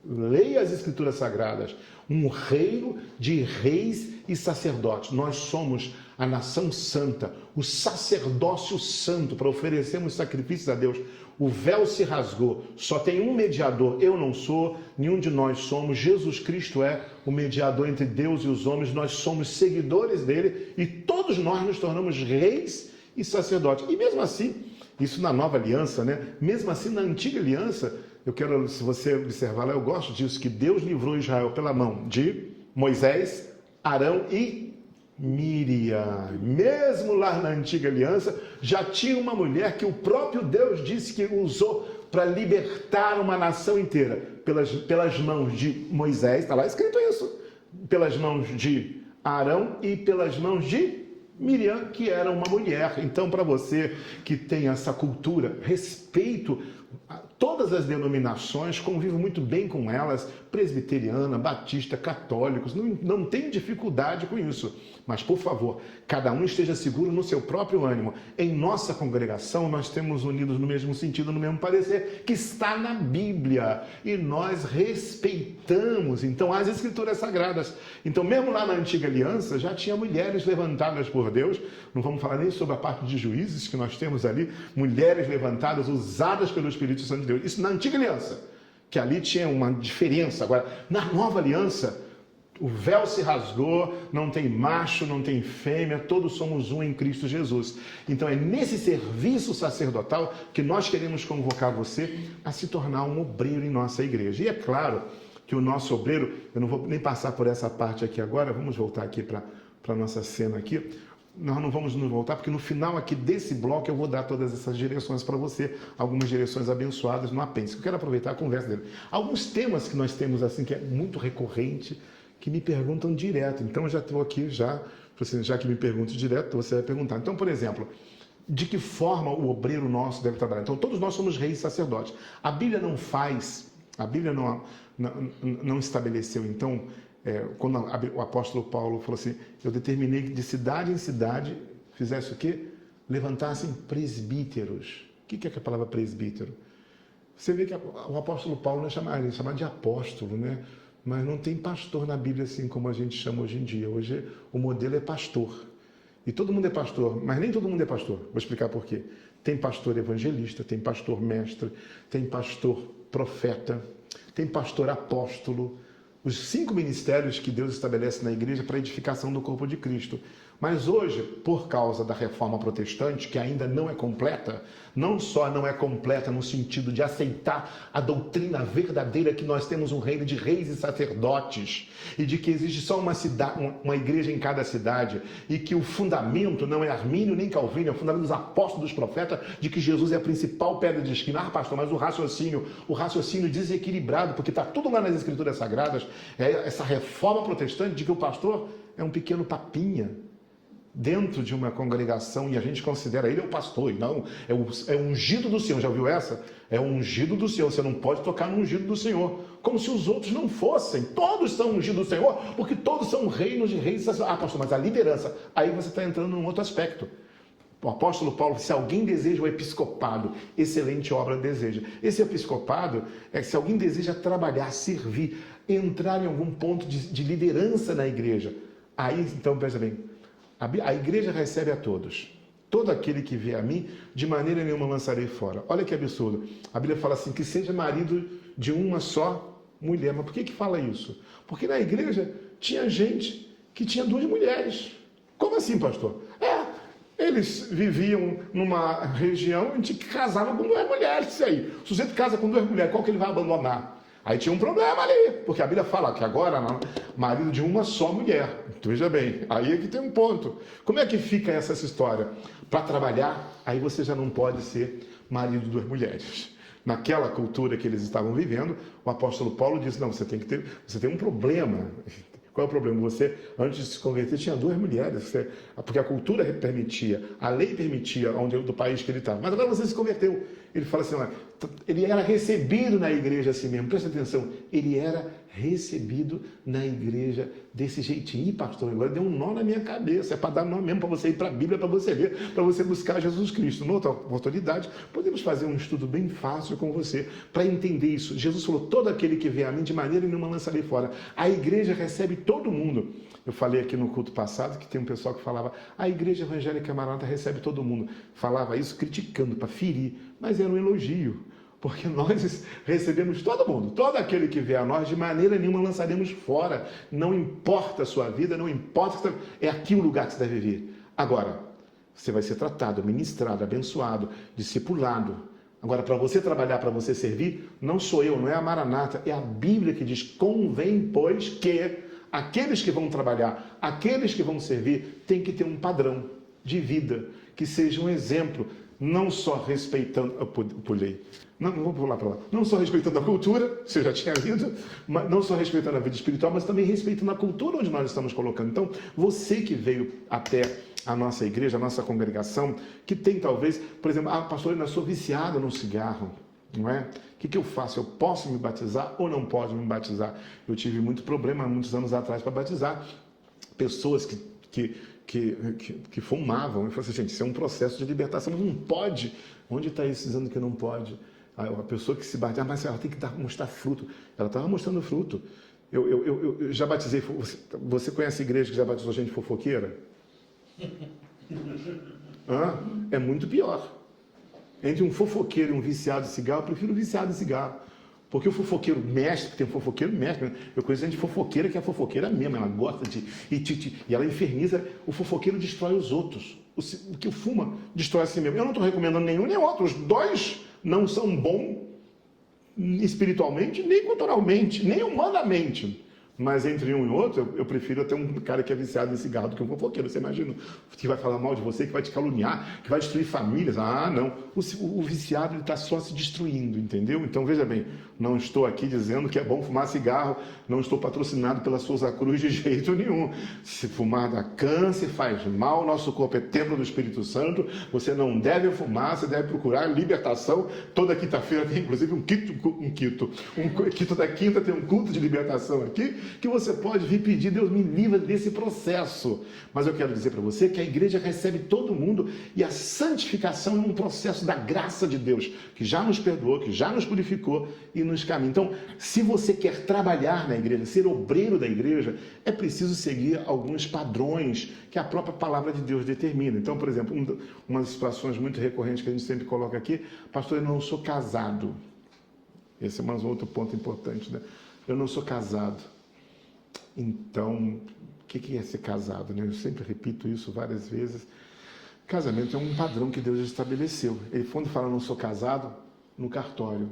Leia as Escrituras Sagradas. Um reino de reis e sacerdotes. Nós somos a nação santa, o sacerdócio santo, para oferecermos sacrifícios a Deus. O véu se rasgou, só tem um mediador. Eu não sou, nenhum de nós somos. Jesus Cristo é o mediador entre Deus e os homens. Nós somos seguidores dele e todos nós nos tornamos reis e sacerdotes. E mesmo assim, isso na nova aliança, né? Mesmo assim, na antiga aliança, eu quero, se você observar lá, eu gosto disso, que Deus livrou Israel pela mão de Moisés, Arão e Miriam. Mesmo lá na antiga aliança, já tinha uma mulher que o próprio Deus disse que usou para libertar uma nação inteira. Pelas mãos de Moisés, está lá escrito isso, pelas mãos de Arão e pelas mãos de Miriam, que era uma mulher. Então, para você que tem essa cultura, respeito todas as denominações, convivo muito bem com elas, presbiteriana, batista, católicos, não tenho dificuldade com isso. Mas, por favor, cada um esteja seguro no seu próprio ânimo. Em nossa congregação, nós temos unidos no mesmo sentido, no mesmo parecer, que está na Bíblia. E nós respeitamos, então, as Escrituras Sagradas. Então, mesmo lá na Antiga Aliança, já tinha mulheres levantadas por Deus. Não vamos falar nem sobre a parte de juízes que nós temos ali. Mulheres levantadas, usadas pelo Espírito Santo de Deus. Isso na Antiga Aliança, que ali tinha uma diferença. Agora, na Nova Aliança, o véu se rasgou, não tem macho, não tem fêmea, todos somos um em Cristo Jesus. Então é nesse serviço sacerdotal que nós queremos convocar você a se tornar um obreiro em nossa igreja. E é claro que o nosso obreiro, eu não vou nem passar por essa parte aqui agora, vamos voltar aqui para a nossa cena aqui. nós não vamos nos voltar, porque no final aqui desse bloco eu vou dar todas essas direções para você, algumas direções abençoadas no apêndice. Eu quero aproveitar a conversa dele. Alguns temas que nós temos assim, que é muito recorrente, que me perguntam direto. Então eu já estou aqui, já que me perguntam direto, você vai perguntar. Então, por exemplo, de que forma o obreiro nosso deve trabalhar? Então, todos nós somos reis e sacerdotes. A Bíblia não estabeleceu, então, quando o apóstolo Paulo falou assim, eu determinei que de cidade em cidade fizesse o quê? Levantassem presbíteros. O que é a palavra presbítero? Você vê que o apóstolo Paulo não é chamado de apóstolo, né? Mas não tem pastor na Bíblia assim como a gente chama hoje em dia. Hoje o modelo é pastor. E todo mundo é pastor, mas nem todo mundo é pastor. Vou explicar por quê. Tem pastor evangelista, tem pastor mestre, tem pastor profeta, tem pastor apóstolo. Os 5 ministérios que Deus estabelece na igreja para a edificação do corpo de Cristo. Mas hoje, por causa da reforma protestante, que ainda não é completa, não só não é completa no sentido de aceitar a doutrina verdadeira que nós temos um reino de reis e sacerdotes, e de que existe só uma igreja em cada cidade, e que o fundamento não é Armínio nem Calvino, é o fundamento dos apóstolos, dos profetas, de que Jesus é a principal pedra de esquina. Pastor, mas o raciocínio desequilibrado, porque está tudo lá nas Escrituras Sagradas, essa reforma protestante de que o pastor é um pequeno papinha dentro de uma congregação, e a gente considera ele o pastor, e não, é o ungido do Senhor. Já ouviu essa? É o ungido do Senhor, você não pode tocar no ungido do Senhor, como se os outros não fossem. Todos são ungidos do Senhor, porque todos são reinos de reis. Pastor, mas a liderança, aí você está entrando num outro aspecto. O apóstolo Paulo, se alguém deseja o episcopado, excelente obra deseja. Esse episcopado é se alguém deseja trabalhar, servir, entrar em algum ponto de liderança na igreja. Aí, então, veja bem, a igreja recebe a todos. Todo aquele que vier a mim, de maneira nenhuma lançarei fora. Olha que absurdo. A Bíblia fala assim, que seja marido de uma só mulher. Mas por que fala isso? Porque na igreja tinha gente que tinha 2 mulheres. Como assim, pastor? Eles viviam numa região onde casava com 2 mulheres. Isso aí. O sujeito casa com 2 mulheres, qual que ele vai abandonar? Aí tinha um problema ali, porque a Bíblia fala que agora marido de uma só mulher. Então, veja bem, aí é que tem um ponto. Como é que fica essa história? Para trabalhar, aí você já não pode ser marido de 2 mulheres. Naquela cultura que eles estavam vivendo, o apóstolo Paulo disse, não, você tem um problema. Qual é o problema? Você, antes de se converter, tinha 2 mulheres, porque a cultura permitia, a lei permitia do país que ele estava. Mas agora você se converteu. Ele fala assim, olha, ele era recebido na igreja assim mesmo. Presta atenção, ele era recebido na igreja desse jeitinho. Ih, pastor, agora deu um nó na minha cabeça. É para dar nó mesmo, para você ir para a Bíblia, para você ler, para você buscar Jesus Cristo. Noutra oportunidade, podemos fazer um estudo bem fácil com você, para entender isso. Jesus falou, todo aquele que vem a mim, de maneira nenhuma lançarei fora. A igreja recebe todo mundo. Eu falei aqui no culto passado que tem um pessoal que falava, a igreja evangélica Maranata recebe todo mundo. Falava isso criticando, para ferir, mas era um elogio. Porque nós recebemos todo mundo, todo aquele que vier a nós, de maneira nenhuma lançaremos fora. Não importa a sua vida, não importa, é aqui o lugar que você deve vir. Agora, você vai ser tratado, ministrado, abençoado, discipulado. Agora, para você trabalhar, para você servir, não sou eu, não é a Maranata, é a Bíblia que diz, convém, pois, que aqueles que vão trabalhar, aqueles que vão servir, tem que ter um padrão de vida, que seja um exemplo, não só respeitando... Eu pulei. Não vamos pular para lá. Não só respeitando a cultura, você já tinha lido, mas não só respeitando a vida espiritual, mas também respeitando a cultura onde nós estamos colocando. Então, você que veio até a nossa igreja, a nossa congregação, que tem talvez, por exemplo, pastor, eu sou viciado no cigarro, não é? O que eu faço? Eu posso me batizar ou não posso me batizar? Eu tive muito problema muitos anos atrás para batizar pessoas que fumavam. Eu falei assim, gente, isso é um processo de libertação, não pode. Onde está isso dizendo que não pode? A pessoa que se batiza, mas ela tem que mostrar fruto. Ela estava mostrando fruto. Eu já batizei. Você conhece a igreja que já batizou gente fofoqueira? É muito pior. Entre um fofoqueiro e um viciado de cigarro, eu prefiro o viciado de cigarro. Porque o fofoqueiro mestre, tem um fofoqueiro mestre, eu conheço gente fofoqueira que é fofoqueira mesmo, ela gosta de... E ela inferniza, o fofoqueiro destrói os outros. O que fuma destrói a si mesmo. Eu não estou recomendando nenhum nem outro, os dois não são bons espiritualmente, nem culturalmente, nem humanamente. Mas entre um e outro, eu prefiro ter um cara que é viciado em cigarro do que um fofoqueiro. Você imagina, que vai falar mal de você, que vai te caluniar, que vai destruir famílias. Ah, não. O viciado está só se destruindo, entendeu? Então, veja bem, não estou aqui dizendo que é bom fumar cigarro, não estou patrocinado pela Souza Cruz de jeito nenhum. Se fumar dá câncer, faz mal, nosso corpo é templo do Espírito Santo, você não deve fumar, você deve procurar libertação. Toda quinta-feira tem, inclusive, um quinto da quinta tem um culto de libertação aqui, que você pode vir pedir, Deus me livra desse processo. Mas eu quero dizer para você que a igreja recebe todo mundo e a santificação é um processo da graça de Deus, que já nos perdoou, que já nos purificou e nos caminha. Então, se você quer trabalhar na igreja, ser obreiro da igreja, é preciso seguir alguns padrões que a própria palavra de Deus determina. Então, por exemplo, uma das situações muito recorrentes que a gente sempre coloca aqui, pastor, eu não sou casado. Esse é mais um outro ponto importante, né? Eu não sou casado. Então, o que é ser casado, né? Eu sempre repito isso várias vezes. Casamento é um padrão que Deus estabeleceu. Ele, quando fala não sou casado, no cartório.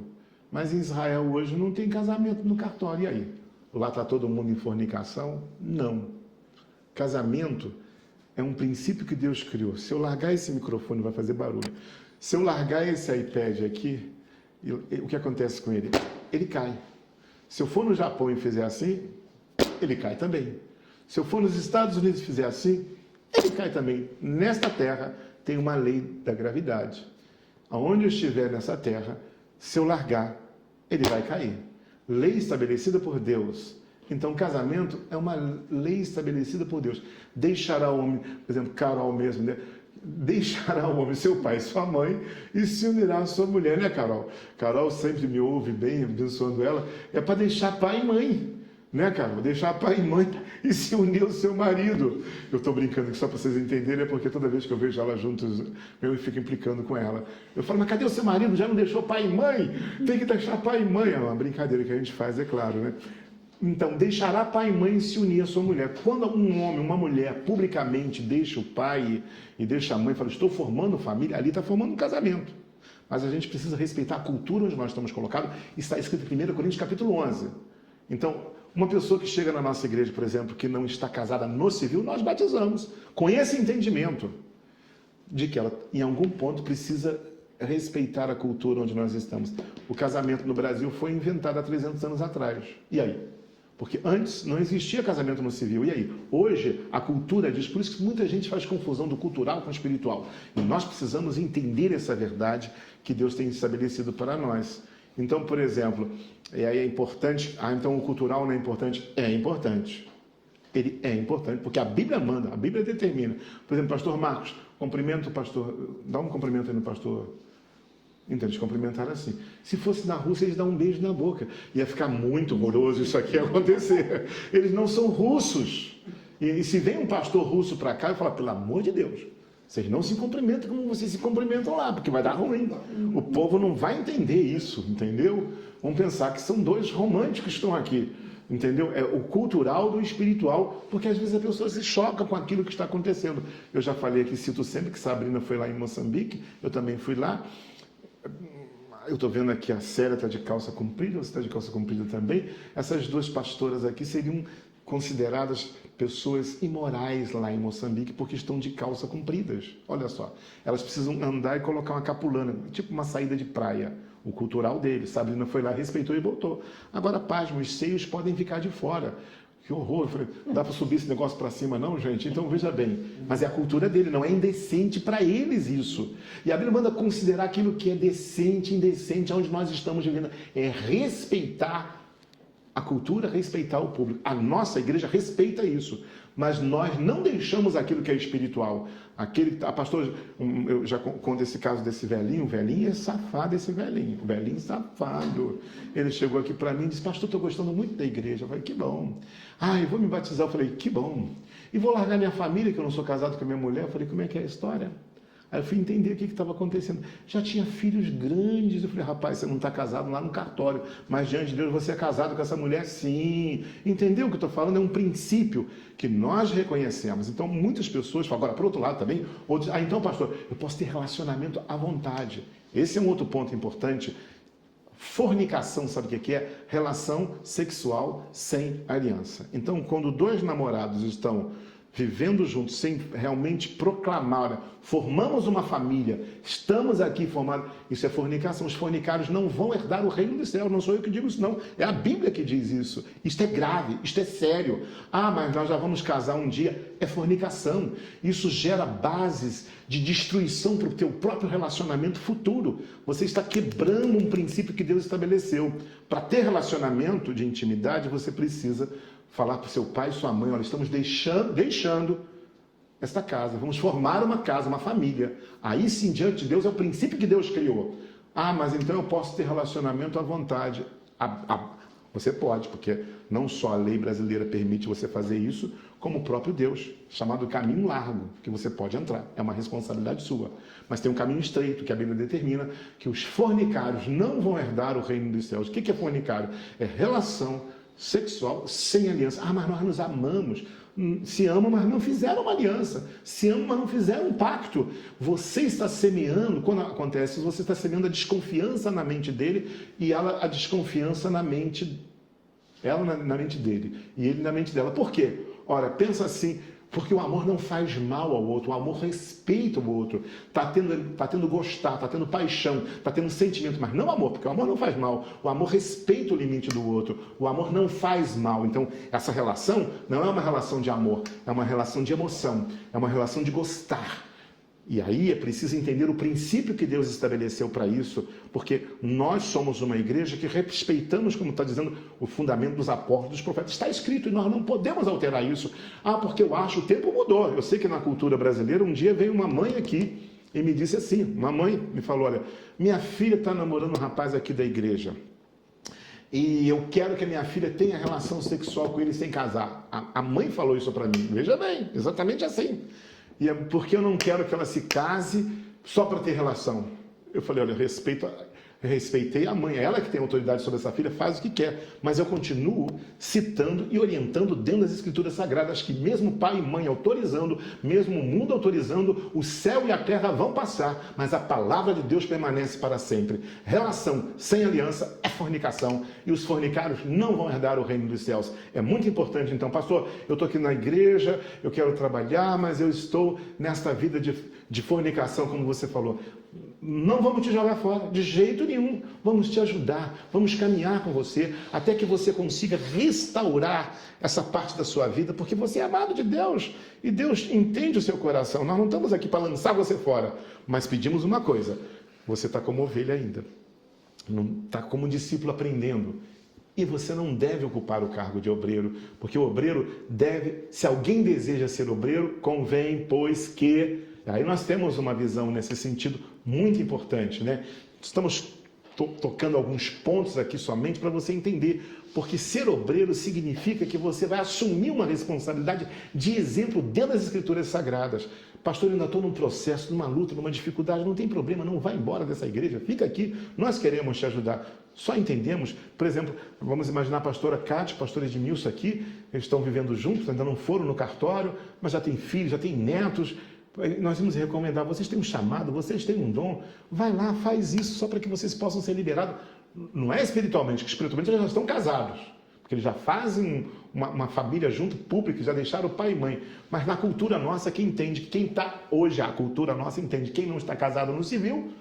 Mas em Israel hoje não tem casamento no cartório. E aí? Lá está todo mundo em fornicação? Não. Casamento é um princípio que Deus criou. Se eu largar esse microfone, vai fazer barulho. Se eu largar esse iPad aqui, o que acontece com ele? Ele cai. Se eu for no Japão e fizer assim, ele cai também. Se eu for nos Estados Unidos e fizer assim, ele cai também. Nesta terra tem uma lei da gravidade. Aonde eu estiver nessa terra, se eu largar, ele vai cair. Lei estabelecida por Deus. Então, casamento é uma lei estabelecida por Deus. Deixará o homem, por exemplo, Carol mesmo, né? Deixará o homem seu pai e sua mãe e se unirá à sua mulher, né, Carol? Carol sempre me ouve bem, abençoando ela. É para deixar pai e mãe, né, Carol? Deixar pai e mãe e se unir ao seu marido. Eu estou brincando, só para vocês entenderem, é porque toda vez que eu vejo ela juntos, eu fico implicando com ela. Eu falo, mas cadê o seu marido? Já não deixou pai e mãe? Tem que deixar pai e mãe. É uma brincadeira que a gente faz, é claro, né? Então, deixará pai e mãe se unir à sua mulher. Quando um homem, uma mulher, publicamente deixa o pai e deixa a mãe, fala, estou formando família, ali está formando um casamento. Mas a gente precisa respeitar a cultura onde nós estamos colocados. Está escrito em 1 Coríntios capítulo 11. Então, uma pessoa que chega na nossa igreja, por exemplo, que não está casada no civil, nós batizamos. Com esse entendimento de que ela, em algum ponto, precisa respeitar a cultura onde nós estamos. O casamento no Brasil foi inventado há 300 anos atrás. E aí? Porque antes não existia casamento no civil. E aí? Hoje a cultura diz, por isso que muita gente faz confusão do cultural com o espiritual. E nós precisamos entender essa verdade que Deus tem estabelecido para nós. Então, por exemplo, é importante... então o cultural não é importante? É importante. Ele é importante, porque a Bíblia manda, a Bíblia determina. Por exemplo, pastor Marcos, cumprimento o pastor... Dá um cumprimento aí no pastor... Então, eles cumprimentaram assim. Se fosse na Rússia, eles dão um beijo na boca. Ia ficar muito horroroso isso aqui acontecer. Eles não são russos. E se vem um pastor russo para cá, eu falo, pelo amor de Deus, vocês não se cumprimentam como vocês se cumprimentam lá, porque vai dar ruim. O povo não vai entender isso, entendeu? Vão pensar que são dois românticos que estão aqui. Entendeu? É o cultural do espiritual, porque às vezes a pessoa se choca com aquilo que está acontecendo. Eu já falei aqui, cito sempre que Sabrina foi lá em Moçambique, eu também fui lá. Eu estou vendo aqui a Célia está de calça comprida, você está de calça comprida também. Essas duas pastoras aqui seriam consideradas pessoas imorais lá em Moçambique porque estão de calça compridas. Olha só, elas precisam andar e colocar uma capulana, tipo uma saída de praia. O cultural deles. Sabrina foi lá, respeitou e botou. Agora, pasmo, os seios podem ficar de fora. Que horror. Eu falei, não dá para subir esse negócio para cima não, gente? Então, veja bem. Mas é a cultura dele, não é indecente para eles isso. E a Bíblia manda considerar aquilo que é decente, indecente, onde nós estamos vivendo. É respeitar a cultura, respeitar o público. A nossa igreja respeita isso. Mas nós não deixamos aquilo que é espiritual. A pastora, eu já conto esse caso desse velhinho. O velhinho é safado, esse velhinho. O velhinho safado. Ele chegou aqui para mim e disse, pastor, estou gostando muito da igreja. Eu falei, que bom. Eu vou me batizar. Eu falei, que bom. E vou largar minha família, que eu não sou casado com a minha mulher. Eu falei, como é que é a história? Aí eu fui entender o que estava acontecendo. Já tinha filhos grandes. Eu falei, rapaz, você não está casado lá no cartório, mas diante de Deus você é casado com essa mulher, sim. Entendeu o que eu estou falando? É um princípio que nós reconhecemos. Então, muitas pessoas falam, agora, por outro lado também, ou dizem, então, pastor, eu posso ter relacionamento à vontade. Esse é um outro ponto importante. Fornicação, sabe o que é? Relação sexual sem aliança. Então, quando dois namorados estão vivendo juntos, sem realmente proclamar, formamos uma família, estamos aqui formados, isso é fornicação. Os fornicários não vão herdar o reino dos céus, não sou eu que digo isso não, é a Bíblia que diz isso. Isto é grave, isto é sério. Ah, mas nós já vamos casar um dia, é fornicação. Isso gera bases de destruição para o teu próprio relacionamento futuro. Você está quebrando um princípio que Deus estabeleceu. Para ter relacionamento de intimidade, você precisa falar para o seu pai e sua mãe: olha, estamos deixando esta casa, vamos formar uma casa, uma família. Aí sim, diante de Deus, é o princípio que Deus criou. Ah, mas então eu posso ter relacionamento à vontade. Você pode, porque não só a lei brasileira permite você fazer isso, como o próprio Deus, chamado caminho largo, que você pode entrar. É uma responsabilidade sua. Mas tem um caminho estreito, que a Bíblia determina que os fornicários não vão herdar o reino dos céus. O que é fornicário? É relação sexual sem aliança. Ah, mas nós nos amamos. Se amam, mas não fizeram uma aliança. Se amam, mas não fizeram um pacto. Você está semeando, quando acontece isso, você está semeando a desconfiança na mente dele e ela a desconfiança na mente, ela na mente dele e ele na mente dela. Por quê? Ora, pensa assim, porque o amor não faz mal ao outro, o amor respeita o outro, está tendo gostar, está tendo paixão, está tendo sentimento, mas não amor, porque o amor não faz mal, o amor respeita o limite do outro, o amor não faz mal. Então, essa relação não é uma relação de amor, é uma relação de emoção, é uma relação de gostar. E aí é preciso entender o princípio que Deus estabeleceu para isso, porque nós somos uma igreja que respeitamos, como está dizendo, o fundamento dos apóstolos, dos profetas. Está escrito e nós não podemos alterar isso. Ah, porque eu acho, o tempo mudou. Eu sei que na cultura brasileira, um dia veio uma mãe aqui e me disse assim, uma mãe me falou: olha, minha filha está namorando um rapaz aqui da igreja e eu quero que a minha filha tenha relação sexual com ele sem casar. A mãe falou isso para mim. Veja bem, exatamente assim. E é porque eu não quero que ela se case só para ter relação. Eu falei: olha, respeitei a mãe, ela que tem autoridade sobre essa filha, faz o que quer, mas eu continuo citando e orientando dentro das Escrituras Sagradas que mesmo pai e mãe autorizando, mesmo o mundo autorizando, o céu e a terra vão passar, mas a palavra de Deus permanece para sempre. Relação sem aliança é fornicação e os fornicários não vão herdar o reino dos céus. É muito importante. Então, pastor, eu estou aqui na igreja, eu quero trabalhar, mas eu estou nesta vida de fornicação, como você falou. Não vamos te jogar fora, de jeito nenhum. Vamos te ajudar, vamos caminhar com você, até que você consiga restaurar essa parte da sua vida, porque você é amado de Deus, e Deus entende o seu coração. Nós não estamos aqui para lançar você fora, mas pedimos uma coisa: você está como ovelha ainda, está como discípulo aprendendo, e você não deve ocupar o cargo de obreiro, porque o obreiro deve, se alguém deseja ser obreiro, convém, pois que... Aí nós temos uma visão nesse sentido muito importante, né? Estamos tocando alguns pontos aqui somente para você entender, porque ser obreiro significa que você vai assumir uma responsabilidade de exemplo dentro das Escrituras Sagradas. Pastor, eu ainda estou num processo, numa luta, numa dificuldade. Não tem problema, não vai embora dessa igreja, fica aqui, nós queremos te ajudar. Só entendemos, por exemplo, vamos imaginar a pastora Cátia, pastor Edmilson aqui, eles estão vivendo juntos, ainda não foram no cartório, mas já tem filhos, já tem netos. Nós vamos recomendar: vocês têm um chamado, vocês têm um dom, vai lá, faz isso só para que vocês possam ser liberados. Não é espiritualmente, que espiritualmente eles já estão casados, porque eles já fazem uma família junto, pública, já deixaram o pai e mãe. Mas na cultura nossa, quem entende, quem está hoje, a cultura nossa entende, quem não está casado no civil,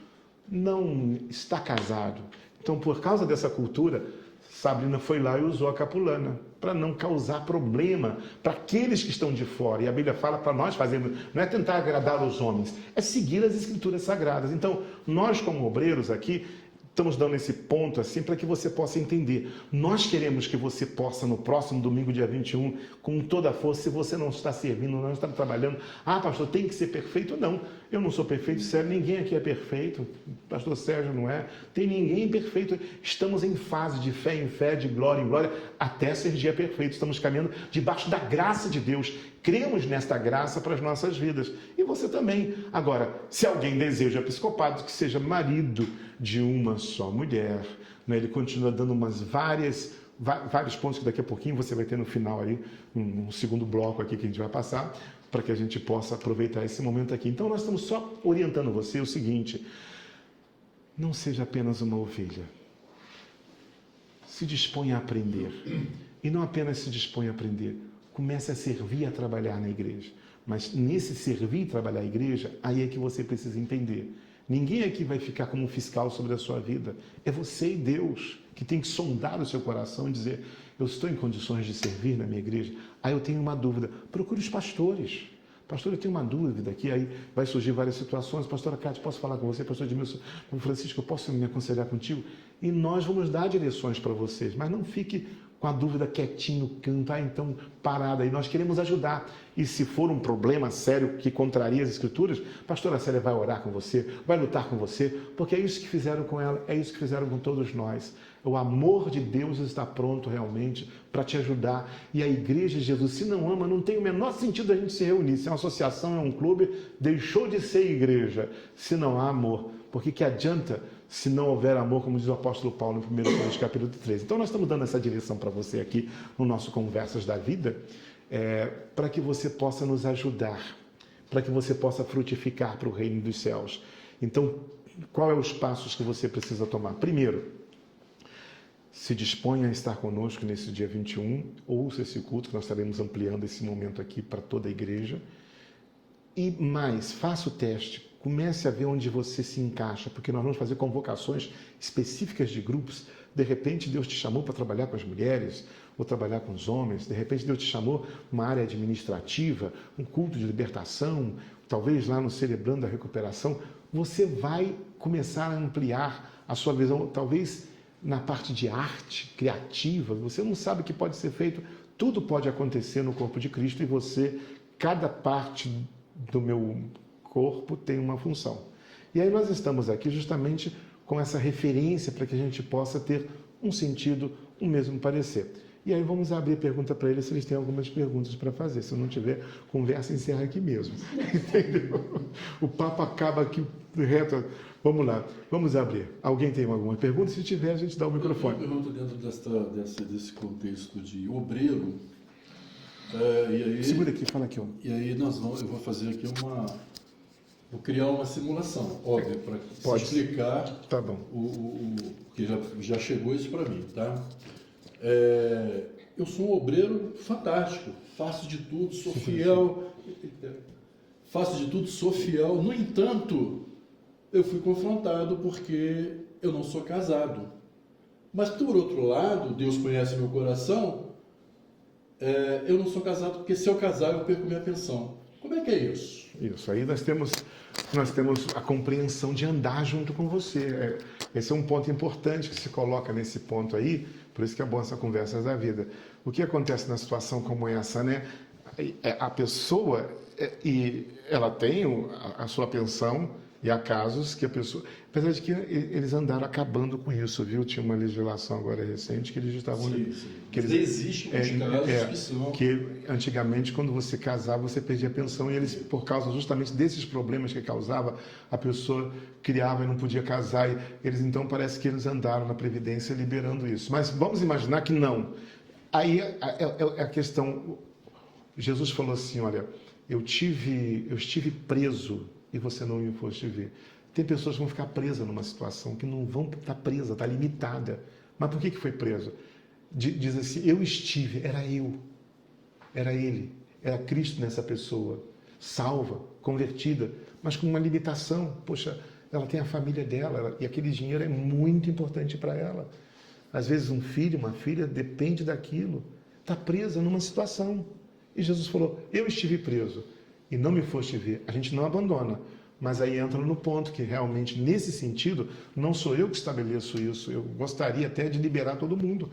não está casado. Então, por causa dessa cultura, Sabrina foi lá e usou a capulana para não causar problema para aqueles que estão de fora. E a Bíblia fala para nós fazermos, não é tentar agradar os homens, é seguir as Escrituras Sagradas. Então, nós como obreiros aqui, estamos dando esse ponto assim para que você possa entender. Nós queremos que você possa, no próximo domingo, dia 21, com toda a força, se você não está servindo, não está trabalhando, ah, pastor, tem que ser perfeito? Não, eu não sou perfeito, sério, ninguém aqui é perfeito, pastor Sérgio não é, tem ninguém perfeito. Estamos em fase de fé em fé, de glória em glória, até ser dia perfeito. Estamos caminhando debaixo da graça de Deus. Cremos nesta graça para as nossas vidas. E você também. Agora, se alguém deseja episcopado, que seja marido de uma só mulher, né? Ele continua dando vários pontos que daqui a pouquinho você vai ter no final aí, um segundo bloco aqui que a gente vai passar, para que a gente possa aproveitar esse momento aqui. Então, nós estamos só orientando você o seguinte: não seja apenas uma ovelha. se dispõe a aprender. E não apenas se dispõe a aprender, comece a servir e a trabalhar na igreja. Mas nesse servir e trabalhar a igreja, aí é que você precisa entender. Ninguém aqui vai ficar como um fiscal sobre a sua vida. É você e Deus que tem que sondar o seu coração e dizer: eu estou em condições de servir na minha igreja? Aí eu tenho uma dúvida. Procure os pastores. Pastor, eu tenho uma dúvida aqui. Aí vai surgir várias situações. Pastora Cátia, posso falar com você? Pastor Edmilson, Francisco, eu posso me aconselhar contigo? E nós vamos dar direções para vocês. Mas não fique com a dúvida quietinho, cantar então parada. E nós queremos ajudar. E se for um problema sério que contraria as Escrituras, a pastora Célia vai orar com você, vai lutar com você, porque é isso que fizeram com ela, é isso que fizeram com todos nós. O amor de Deus está pronto realmente para te ajudar. E a igreja de Jesus, se não ama, não tem o menor sentido a gente se reunir. Se é uma associação, é um clube, deixou de ser igreja, se não há amor. Porque que adianta se não houver amor, como diz o apóstolo Paulo no 1 Coríntios capítulo 13. Então nós estamos dando essa direção para você aqui no nosso Conversas da Vida, para que você possa nos ajudar, para que você possa frutificar para o reino dos céus. Então, qual é os passos que você precisa tomar? Primeiro, se disponha a estar conosco nesse dia 21, ouça esse culto, que nós estaremos ampliando esse momento aqui para toda a igreja. E mais, faça o teste, comece a ver onde você se encaixa, porque nós vamos fazer convocações específicas de grupos. De repente Deus te chamou para trabalhar com as mulheres, ou trabalhar com os homens. De repente Deus te chamou uma área administrativa, um culto de libertação, talvez lá no Celebrando a Recuperação. Você vai começar a ampliar a sua visão, talvez na parte de arte criativa. Você não sabe o que pode ser feito. Tudo pode acontecer no corpo de Cristo e você, cada parte do meu corpo tem uma função. E aí nós estamos aqui justamente com essa referência para que a gente possa ter um sentido, um mesmo parecer. E aí vamos abrir a pergunta para eles se eles têm algumas perguntas para fazer. Se não tiver, conversa e encerra aqui mesmo. Entendeu? O papo acaba aqui reto. Vamos lá, vamos abrir. Alguém tem alguma pergunta? Se tiver, a gente dá o microfone. Eu pergunto dentro desse contexto de obreiro. E aí, segura aqui, fala aqui. E aí eu vou fazer aqui vou criar uma simulação, óbvio, para explicar tá bom. que já chegou isso para mim, tá? Eu sou um obreiro fantástico, faço de tudo, sou fiel, no entanto, eu fui confrontado porque eu não sou casado. Mas, por outro lado, Deus conhece meu coração, eu não sou casado porque se eu casar eu perco minha pensão. Como é que é isso? Isso, aí nós temos a compreensão de andar junto com você. Esse é um ponto importante que se coloca nesse ponto aí, por isso que é bom essa Conversas da Vida. O que acontece na situação como essa, né? A pessoa, e ela tem a sua pensão, e há casos que a pessoa... Apesar de que eles andaram acabando com isso, viu? Tinha uma legislação agora recente que eles estavam... Sim. Que existem os casos que são... Que antigamente, quando você casava, você perdia a pensão, e eles, por causa justamente desses problemas que causava, a pessoa criava e não podia casar, e eles então parece que eles andaram na Previdência liberando isso. Mas vamos imaginar que não. Aí é a questão... Jesus falou assim, olha, eu estive preso e você não me foste ver. Tem pessoas que vão ficar presas numa situação que não vão estar presas, está limitada. Mas por que foi preso? Diz assim, eu estive, era ele, era Cristo nessa pessoa, salva, convertida, mas com uma limitação. Poxa, ela tem a família dela, e aquele dinheiro é muito importante para ela. Às vezes um filho, uma filha, depende daquilo, está presa numa situação. E Jesus falou, eu estive preso e não me foste ver. A gente não abandona, mas aí entra no ponto que realmente, nesse sentido, não sou eu que estabeleço isso. Eu gostaria até de liberar todo mundo.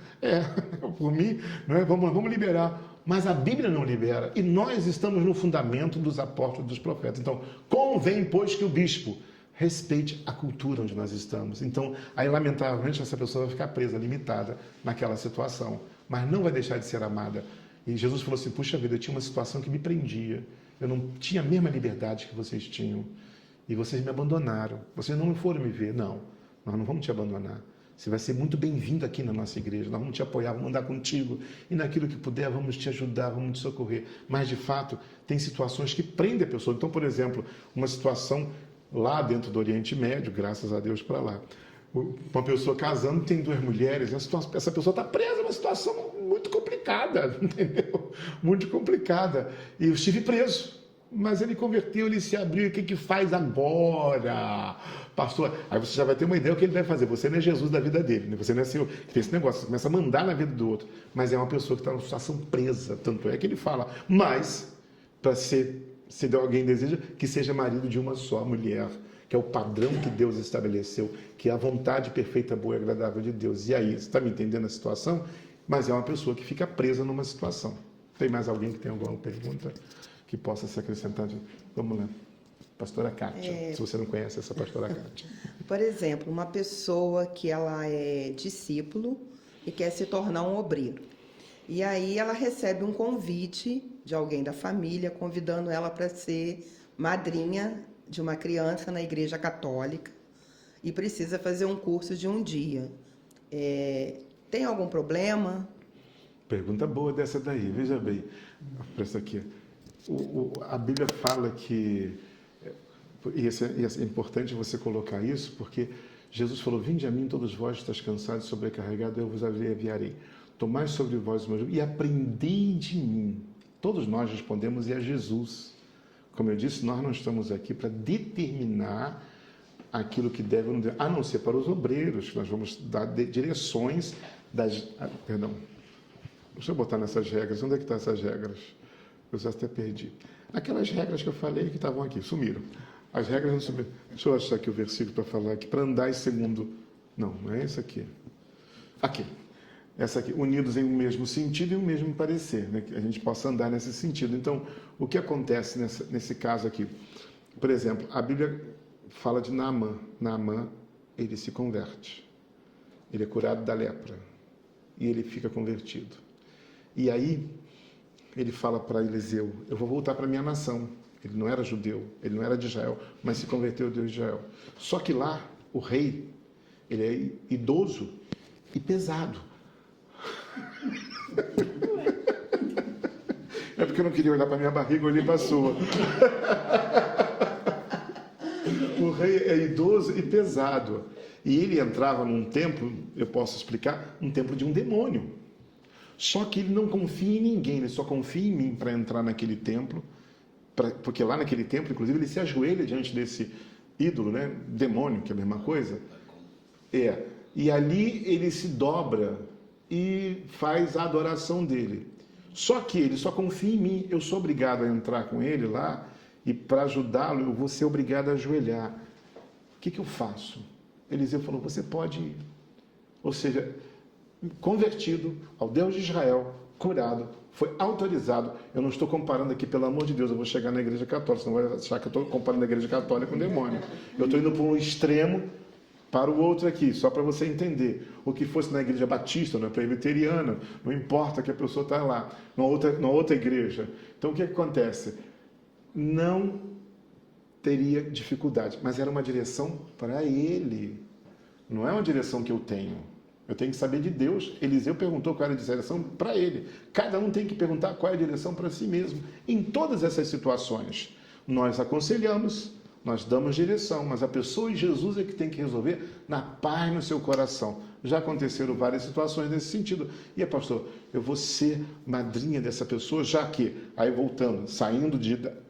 Por mim, não é? Vamos liberar. Mas a Bíblia não libera. E nós estamos no fundamento dos apóstolos e dos profetas. Então, convém, pois, que o bispo respeite a cultura onde nós estamos. Então, aí, lamentavelmente, essa pessoa vai ficar presa, limitada naquela situação. Mas não vai deixar de ser amada. E Jesus falou assim, puxa vida, eu tinha uma situação que me prendia. Eu não tinha a mesma liberdade que vocês tinham. E vocês me abandonaram. Vocês não foram me ver. Não, nós não vamos te abandonar. Você vai ser muito bem-vindo aqui na nossa igreja. Nós vamos te apoiar, vamos andar contigo. E naquilo que puder, vamos te ajudar, vamos te socorrer. Mas, de fato, tem situações que prendem a pessoa. Então, por exemplo, uma situação lá dentro do Oriente Médio, graças a Deus para lá. uma pessoa casando, tem 2 mulheres, essa pessoa está presa numa situação muito complicada, entendeu? Muito complicada. E eu estive preso. Mas ele converteu, ele se abriu. O que faz agora? Pastor, aí você já vai ter uma ideia do que ele vai fazer. Você não é Jesus da vida dele, né? Você não é Senhor. Tem esse negócio, você começa a mandar na vida do outro. Mas é uma pessoa que está numa situação presa. Tanto é que ele fala, mas, para ser, se alguém deseja, que seja marido de uma só mulher, que é o padrão que Deus estabeleceu, que é a vontade perfeita, boa e agradável de Deus. E aí, você está me entendendo a situação? Mas é uma pessoa que fica presa numa situação. Tem mais alguém que tem alguma pergunta que possa se acrescentar? Vamos lá. Pastora Kátia, se você não conhece essa pastora Kátia. Por exemplo, uma pessoa que ela é discípulo e quer se tornar um obreiro. E aí ela recebe um convite de alguém da família, convidando ela para ser madrinha de uma criança na igreja católica e precisa fazer um curso de um dia. Tem algum problema? Pergunta boa dessa daí, veja bem. Presta aqui. A Bíblia fala que, e é importante você colocar isso, porque Jesus falou, vinde a mim todos vós estáis cansados e sobrecarregados, eu vos aliviarei. Tomai sobre vós o meu jugo e aprendei de mim. Todos nós respondemos, e é Jesus. Como eu disse, nós não estamos aqui para determinar aquilo que deve ou não deve, a não ser para os obreiros, que nós vamos dar direções perdão, deixa eu botar nessas regras. Onde é que estão essas regras? Eu já até perdi. Aquelas regras que eu falei que estavam aqui, sumiram. As regras não sumiram. Deixa eu achar aqui o versículo para falar aqui, para andar em segundo. Não é esse aqui. Aqui. Essa aqui, unidos em um mesmo sentido e um mesmo parecer, né? Que a gente possa andar nesse sentido. Então, o que acontece nesse caso aqui? Por exemplo, a Bíblia fala de Naamã. Naamã, ele se converte. Ele é curado da lepra. E ele fica convertido. E aí, ele fala para Eliseu, eu vou voltar para a minha nação. Ele não era judeu, ele não era de Israel, mas se converteu ao Deus de Israel. Só que lá, o rei, ele é idoso e pesado. É porque eu não queria olhar para minha barriga, eu olhei para a sua. O rei é idoso e pesado. E ele entrava num templo, eu posso explicar, um templo de um demônio. Só que ele não confia em ninguém, ele só confia em mim para entrar naquele templo, porque lá naquele templo, inclusive, ele se ajoelha diante desse ídolo, né? Demônio, que é a mesma coisa. E ali ele se dobra e faz a adoração dele. Só que ele só confia em mim, eu sou obrigado a entrar com ele lá, e para ajudá-lo eu vou ser obrigado a ajoelhar. O que eu faço? Eliseu falou, você pode ir. Ou seja, convertido ao Deus de Israel, curado, foi autorizado. Eu não estou comparando aqui, pelo amor de Deus, eu vou chegar na igreja católica, senão vai achar que eu estou comparando a igreja católica com o demônio. Eu estou indo para um extremo para o outro aqui, só para você entender. O que fosse na igreja batista, na presbiteriana, não importa que a pessoa está lá, numa outra igreja. Então o que acontece? Não teria dificuldade, mas era uma direção para ele. Não é uma direção que eu tenho. Eu tenho que saber de Deus. Eliseu perguntou qual era a direção para ele. Cada um tem que perguntar qual é a direção para si mesmo. Em todas essas situações, nós aconselhamos, nós damos direção, mas a pessoa e Jesus é que tem que resolver na paz no seu coração. Já aconteceram várias situações nesse sentido. E pastor, eu vou ser madrinha dessa pessoa, já que, aí voltando, saindo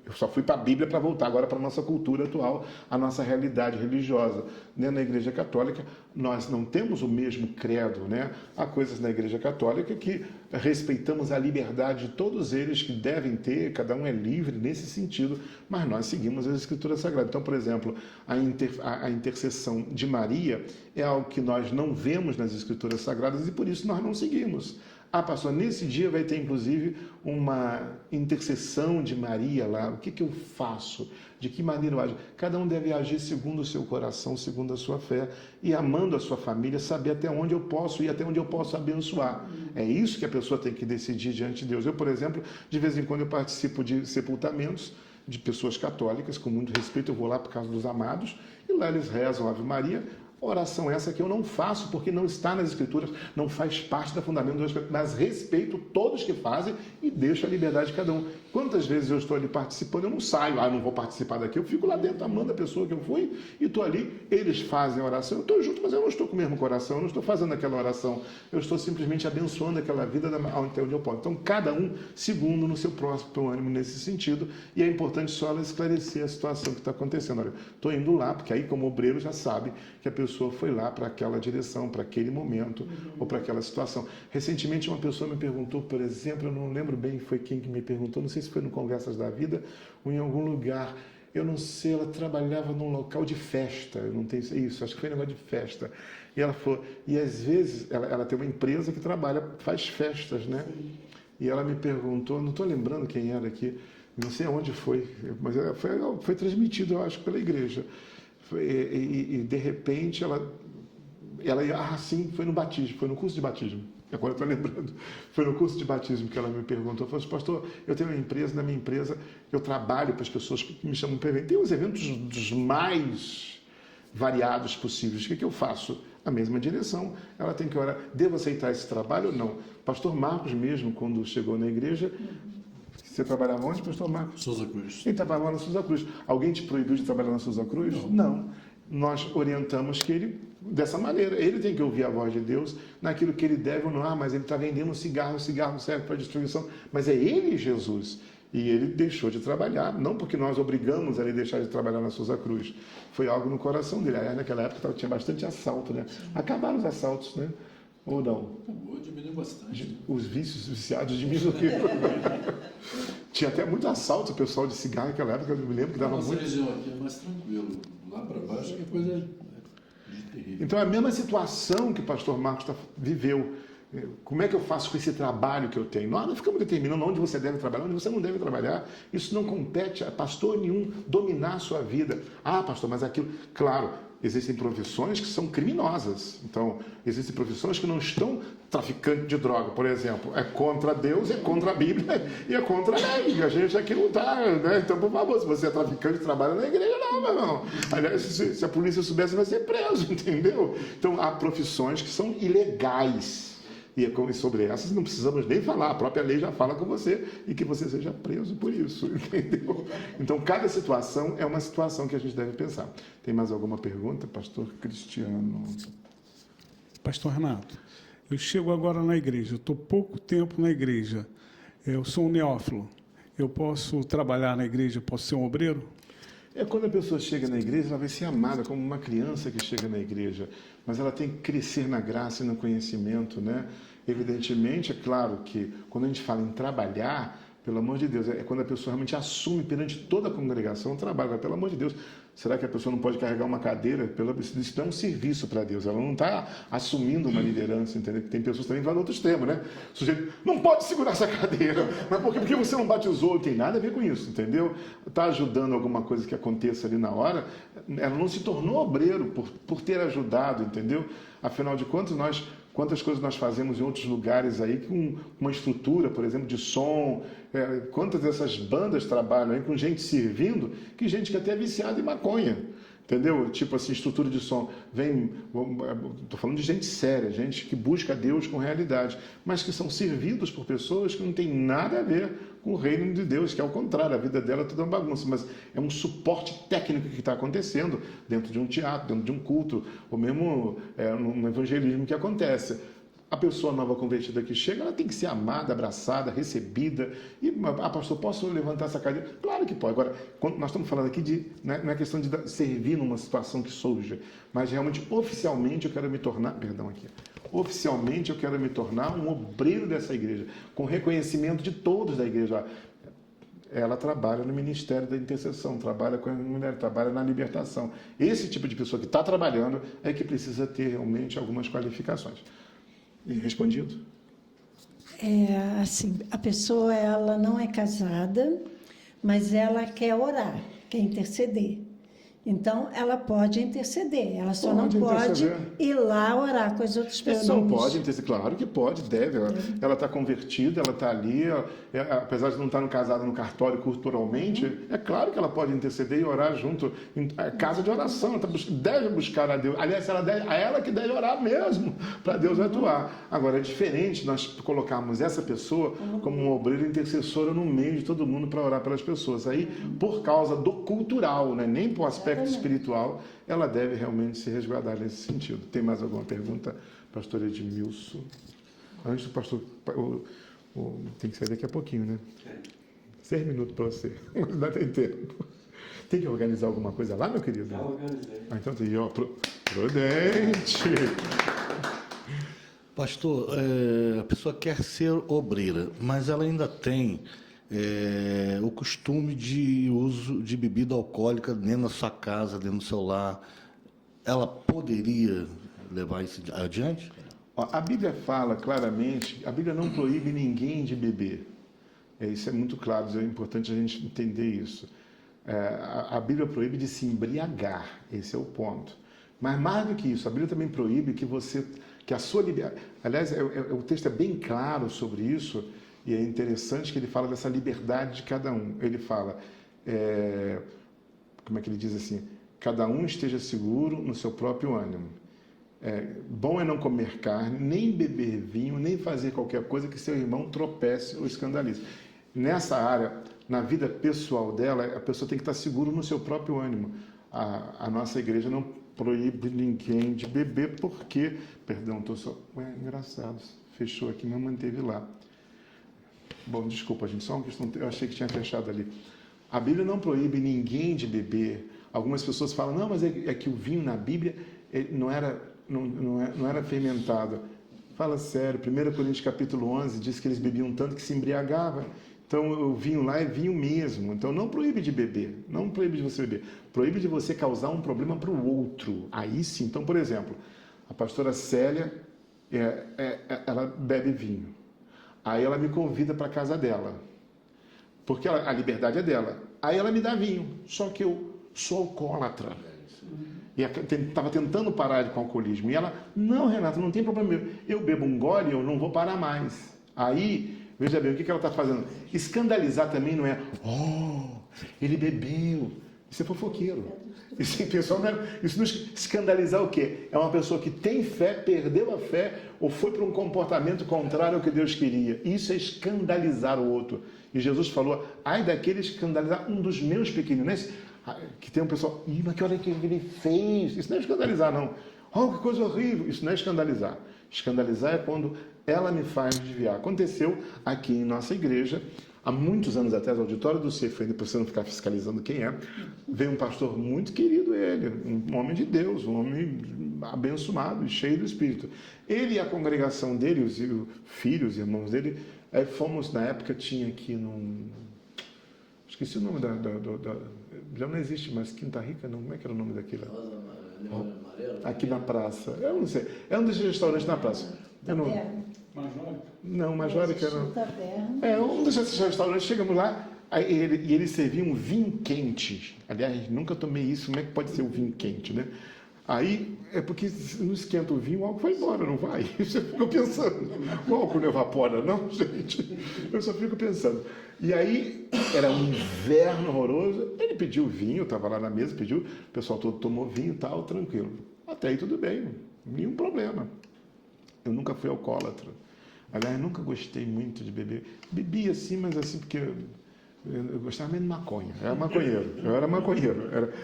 eu só fui para a Bíblia para voltar agora para a nossa cultura atual, a nossa realidade religiosa. Né? Na Igreja Católica, nós não temos o mesmo credo, né? Há coisas na Igreja Católica que respeitamos a liberdade de todos eles, que devem ter, cada um é livre nesse sentido, mas nós seguimos as Escrituras Sagradas. Então, por exemplo, a intercessão de Maria é algo que nós não vemos nas Escrituras Sagradas e por isso nós não seguimos. Pastor, nesse dia vai ter inclusive uma intercessão de Maria lá. O que eu faço? De que maneira eu ajo? Cada um deve agir segundo o seu coração, segundo a sua fé e amando a sua família, saber até onde eu posso ir, até onde eu posso abençoar. É isso que a pessoa tem que decidir diante de Deus. Eu, por exemplo, de vez em quando eu participo de sepultamentos de pessoas católicas, com muito respeito, eu vou lá por causa dos amados, e lá eles rezam a Ave Maria. Oração essa que eu não faço porque não está nas Escrituras, não faz parte da fundamento do respeito, mas respeito todos que fazem e deixo a liberdade de cada um. Quantas vezes eu estou ali participando, eu não saio, não vou participar daqui, eu fico lá dentro amando a pessoa que eu fui e estou ali, eles fazem a oração, eu estou junto, mas eu não estou com o mesmo coração, eu não estou fazendo aquela oração, eu estou simplesmente abençoando aquela vida até onde eu posso. Então, cada um segundo no seu próprio ânimo nesse sentido, e é importante só ela esclarecer a situação que está acontecendo. Olha, estou indo lá, porque aí como obreiro já sabe que a pessoa foi lá para aquela direção, para aquele momento, ou para aquela situação. Recentemente uma pessoa me perguntou, por exemplo, eu não lembro bem foi quem que me perguntou, não sei se foi no Conversas da Vida ou em algum lugar, eu não sei, ela trabalhava num local de festa, eu não tenho isso, acho que foi um negócio de festa. E ela falou, e às vezes ela tem uma empresa que trabalha, faz festas, né? Sim. E ela me perguntou, não estou lembrando quem era aqui, não sei aonde foi, mas foi transmitido, eu acho, pela igreja. E de repente ela sim, foi no batismo, foi no curso de batismo. Agora eu estou lembrando. Foi no curso de batismo que ela me perguntou. Falou assim, pastor, eu tenho uma empresa, na minha empresa eu trabalho para as pessoas que me chamam para evento. Tem os eventos dos mais variados possíveis. O que eu faço? A mesma direção. Ela tem que orar. Devo aceitar esse trabalho ou não? Pastor Marcos mesmo, quando chegou na igreja... Você trabalhava onde, pastor Marcos? Souza Cruz. Ele trabalhava na Souza Cruz. Alguém te proibiu de trabalhar na Souza Cruz? Não. Nós orientamos que ele, dessa maneira, ele tem que ouvir a voz de Deus naquilo que ele deve ou não. Mas ele está vendendo cigarro, o cigarro serve para destruição. Mas é ele, Jesus. E ele deixou de trabalhar, não porque nós obrigamos ele a deixar de trabalhar na Souza Cruz. Foi algo no coração dele. Aliás, naquela época tinha bastante assalto, né? Acabaram os assaltos, né? Ou não? Acabou, diminuiu bastante. Os viciados diminuíram. Tinha até muito assalto, o pessoal de cigarro naquela época, eu me lembro que dava muito. Nossa região aqui é mais tranquilo. Lá para baixo é coisa terrível. Então é a mesma situação que o pastor Marcos viveu. Como é que eu faço com esse trabalho que eu tenho? Nós não ficamos determinando onde você deve trabalhar, onde você não deve trabalhar. Isso não compete a pastor nenhum dominar a sua vida. Ah, pastor, mas aquilo... Claro, existem profissões que são criminosas. Então, existem profissões que não estão traficando de droga, por exemplo. É contra Deus, é contra a Bíblia e é contra a lei. A gente aqui não está, né? Então, por favor, se você é traficante e trabalha na igreja, não, meu irmão. Aliás, se a polícia soubesse, vai ser preso, entendeu? Então, há profissões que são ilegais. E sobre essas não precisamos nem falar, a própria lei já fala com você e que você seja preso por isso, entendeu? Então, cada situação é uma situação que a gente deve pensar. Tem mais alguma pergunta, pastor Cristiano? Pastor Renato, eu chego agora na igreja, eu estou pouco tempo na igreja, eu sou um neófilo, eu posso trabalhar na igreja, posso ser um obreiro? Quando a pessoa chega na igreja, ela vai ser amada como uma criança que chega na igreja, mas ela tem que crescer na graça e no conhecimento, né? Evidentemente, é claro que quando a gente fala em trabalhar, pelo amor de Deus, é quando a pessoa realmente assume perante toda a congregação o trabalho, mas, pelo amor de Deus, será que a pessoa não pode carregar uma cadeira? Isso não é um serviço para Deus, ela não está assumindo uma liderança, entendeu? Tem pessoas também que vão no outro extremo, né? O sujeito não pode segurar essa cadeira, mas por quê? Porque você não batizou, não tem nada a ver com isso, entendeu? Está ajudando alguma coisa que aconteça ali na hora, ela não se tornou obreiro por ter ajudado, entendeu? Afinal de contas, quantas coisas nós fazemos em outros lugares aí com uma estrutura, por exemplo, de som, quantas dessas bandas trabalham aí com gente servindo, que gente que até é viciada em maconha, entendeu? Tipo assim, estrutura de som. Estou falando de gente séria, gente que busca Deus com realidade, mas que são servidos por pessoas que não têm nada a ver com o reino de Deus, que é ao contrário, a vida dela é toda uma bagunça, mas é um suporte técnico que está acontecendo dentro de um teatro, dentro de um culto, ou mesmo no evangelismo que acontece. A pessoa nova convertida que chega, ela tem que ser amada, abraçada, recebida. E, pastor, posso levantar essa cadeira? Claro que pode. Agora, quando nós estamos falando aqui não é questão de servir numa situação que surja, mas realmente, oficialmente, eu quero me tornar, oficialmente eu quero me tornar um obreiro dessa igreja, com reconhecimento de todos da igreja. Ela trabalha no ministério da intercessão, trabalha com a mulher, trabalha na libertação. Esse tipo de pessoa que está trabalhando é que precisa ter realmente algumas qualificações. E respondido? Assim, a pessoa ela não é casada, mas ela quer orar, quer interceder. Então, ela pode interceder, ela só Pode não pode interceder. ir lá orar com as outras pessoas. Não pode interceder, claro que pode, deve. Ela está convertida, ela está ali, apesar de não estar casada no cartório culturalmente, é claro que ela pode interceder e orar junto. É casa de oração, ela deve buscar a Deus. Aliás, a ela que deve orar mesmo, para Deus atuar. Agora, é diferente nós colocarmos essa pessoa como uma obreira intercessora no meio de todo mundo para orar pelas pessoas. Aí, por causa do cultural, né? Nem por aspecto espiritual, ela deve realmente se resguardar nesse sentido. Tem mais alguma pergunta, pastor Edmilson? Antes do pastor... tem que sair daqui a pouquinho, né? 6 minutos para você. Ainda tem tempo. Tem que organizar alguma coisa lá, meu querido? Já organizei. Então tem, ó, prudente. Pastor, a pessoa quer ser obreira, mas ela ainda tem o costume de uso de bebida alcoólica dentro da sua casa, dentro do seu lar. Ela poderia levar isso adiante? Ó, a Bíblia fala claramente, a Bíblia não proíbe ninguém de beber. Isso é muito claro, é importante a gente entender isso. A Bíblia proíbe de se embriagar, esse é o ponto. Mas mais do que isso, a Bíblia também proíbe que a sua liberdade... Aliás, o texto é bem claro sobre isso, e é interessante que ele fala dessa liberdade de cada um. Ele fala, como é que ele diz assim? Cada um esteja seguro no seu próprio ânimo. Bom é não comer carne, nem beber vinho, nem fazer qualquer coisa que seu irmão tropece ou escandalize. Nessa área, na vida pessoal dela, a pessoa tem que estar seguro no seu próprio ânimo. A nossa igreja não proíbe ninguém de beber porque... Perdão, estou só... engraçado, fechou aqui, mas manteve lá. Bom, desculpa, gente, só uma questão... Eu achei que tinha fechado ali. A Bíblia não proíbe ninguém de beber. Algumas pessoas falam, não, mas é que o vinho na Bíblia não era fermentado. Fala sério, 1 Coríntios capítulo 11 diz que eles bebiam tanto que se embriagavam. Então, o vinho lá é vinho mesmo. Então, não proíbe de beber. Não proíbe de você beber. Proíbe de você causar um problema para o outro. Aí sim. Então, por exemplo, a pastora Célia, ela bebe vinho. Aí ela me convida para a casa dela. Porque a liberdade é dela. Aí ela me dá vinho. Só que eu sou alcoólatra. E estava tentando parar com o alcoolismo. E ela, não, Renato, não tem problema. Eu bebo um gole e eu não vou parar mais. Aí... Veja bem, o que ela está fazendo? Escandalizar também não é, ele bebeu. Isso é fofoqueiro. Isso não escandalizar o quê? É uma pessoa que tem fé, perdeu a fé, ou foi para um comportamento contrário ao que Deus queria. Isso é escandalizar o outro. E Jesus falou, ai daquele escandalizar um dos meus pequeninos. Que tem um pessoal, mas que hora que ele fez? Isso não é escandalizar, não. Que coisa horrível. Isso não é escandalizar. Escandalizar é quando ela me faz desviar. Aconteceu aqui em nossa igreja, há muitos anos atrás, o auditório do CEF, ainda para você não ficar fiscalizando quem é, veio um pastor muito querido, um homem de Deus, um homem abençoado e cheio do Espírito. Ele e a congregação dele, os filhos, irmãos dele, fomos, na época, tinha aqui esqueci o nome já não existe mais, Quinta Rica, não, como é que era o nome daquilo? Aqui na praça, eu não sei, é um desses restaurantes na praça. Não, Majorica não. Um desses restaurantes, chegamos lá, e ele servia um vinho quente. Aliás, nunca tomei isso, como é que pode ser um vinho quente, né? Aí, é porque se não esquenta o vinho, o álcool vai embora, não vai? Você fica pensando, o álcool não evapora, não, gente? Eu só fico pensando. E aí, era um inverno horroroso, ele pediu vinho, eu estava lá na mesa, pediu, o pessoal todo tomou vinho e tal, tranquilo. Até aí tudo bem, nenhum problema. Eu nunca fui alcoólatra. Aliás, nunca gostei muito de beber. Bebia assim, mas assim, porque eu gostava mesmo de maconha. Eu era maconheiro.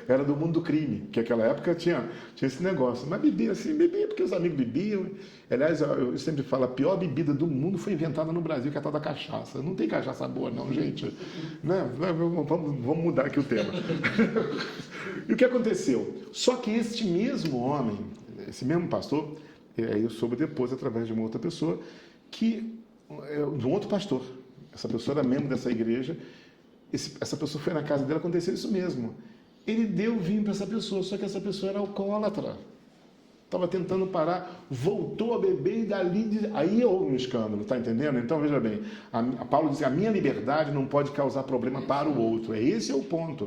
Era do mundo do crime, que naquela época tinha esse negócio. Mas bebia porque os amigos bebiam. Aliás, eu sempre falo, a pior bebida do mundo foi inventada no Brasil, que é a tal da cachaça. Não tem cachaça boa, não, gente. Né? Vamos mudar aqui o tema. E o que aconteceu? Só que este mesmo homem, esse mesmo pastor, eu soube depois, através de uma outra pessoa, de um outro pastor. Essa pessoa era membro dessa igreja. Essa pessoa foi na casa dela, aconteceu isso mesmo. Ele deu vinho para essa pessoa, só que essa pessoa era alcoólatra. Estava tentando parar, voltou a beber e dali... Aí houve um escândalo, está entendendo? Então, veja bem, Paulo diz que a minha liberdade não pode causar problema para o outro. Esse é o ponto.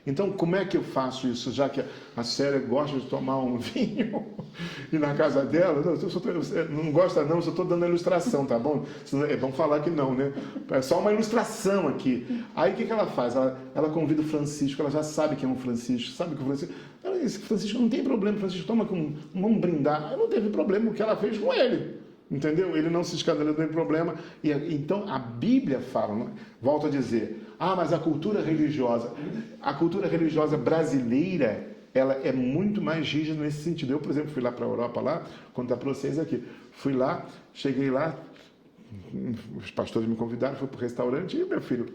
Então, como é que eu faço isso, já que a Célia gosta de tomar um vinho e na casa dela, não gosta não, eu só estou dando a ilustração, tá bom? Vamos falar que não, né? É só uma ilustração aqui. Aí o que ela faz? Ela convida o Francisco, ela já sabe quem é um Francisco, sabe que o Francisco... Ela disse, Francisco não tem problema, Francisco toma vamos brindar. Aí não teve problema o que ela fez com ele. Entendeu? Ele não se escandalizou, não tem problema. Então, a Bíblia fala, volto a dizer, mas a cultura religiosa brasileira, ela é muito mais rígida nesse sentido. Eu, por exemplo, fui lá para a Europa, lá, contar para vocês aqui. Fui lá, cheguei lá, os pastores me convidaram, fui para o restaurante, e meu filho,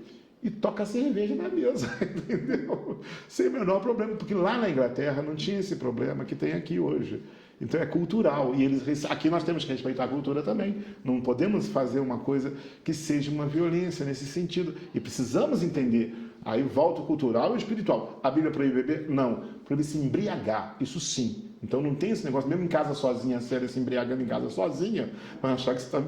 e toca cerveja na mesa, entendeu? Sem o menor problema, porque lá na Inglaterra não tinha esse problema que tem aqui hoje. Então é cultural, e aqui nós temos que respeitar a cultura também. Não podemos fazer uma coisa que seja uma violência nesse sentido. E precisamos entender. Aí volta o cultural e o espiritual. A Bíblia proíbe beber? Não. Proíbe se embriagar, isso sim. Então não tem esse negócio, mesmo em casa sozinha, a Célia se embriagando em casa sozinha, vai achar que você está...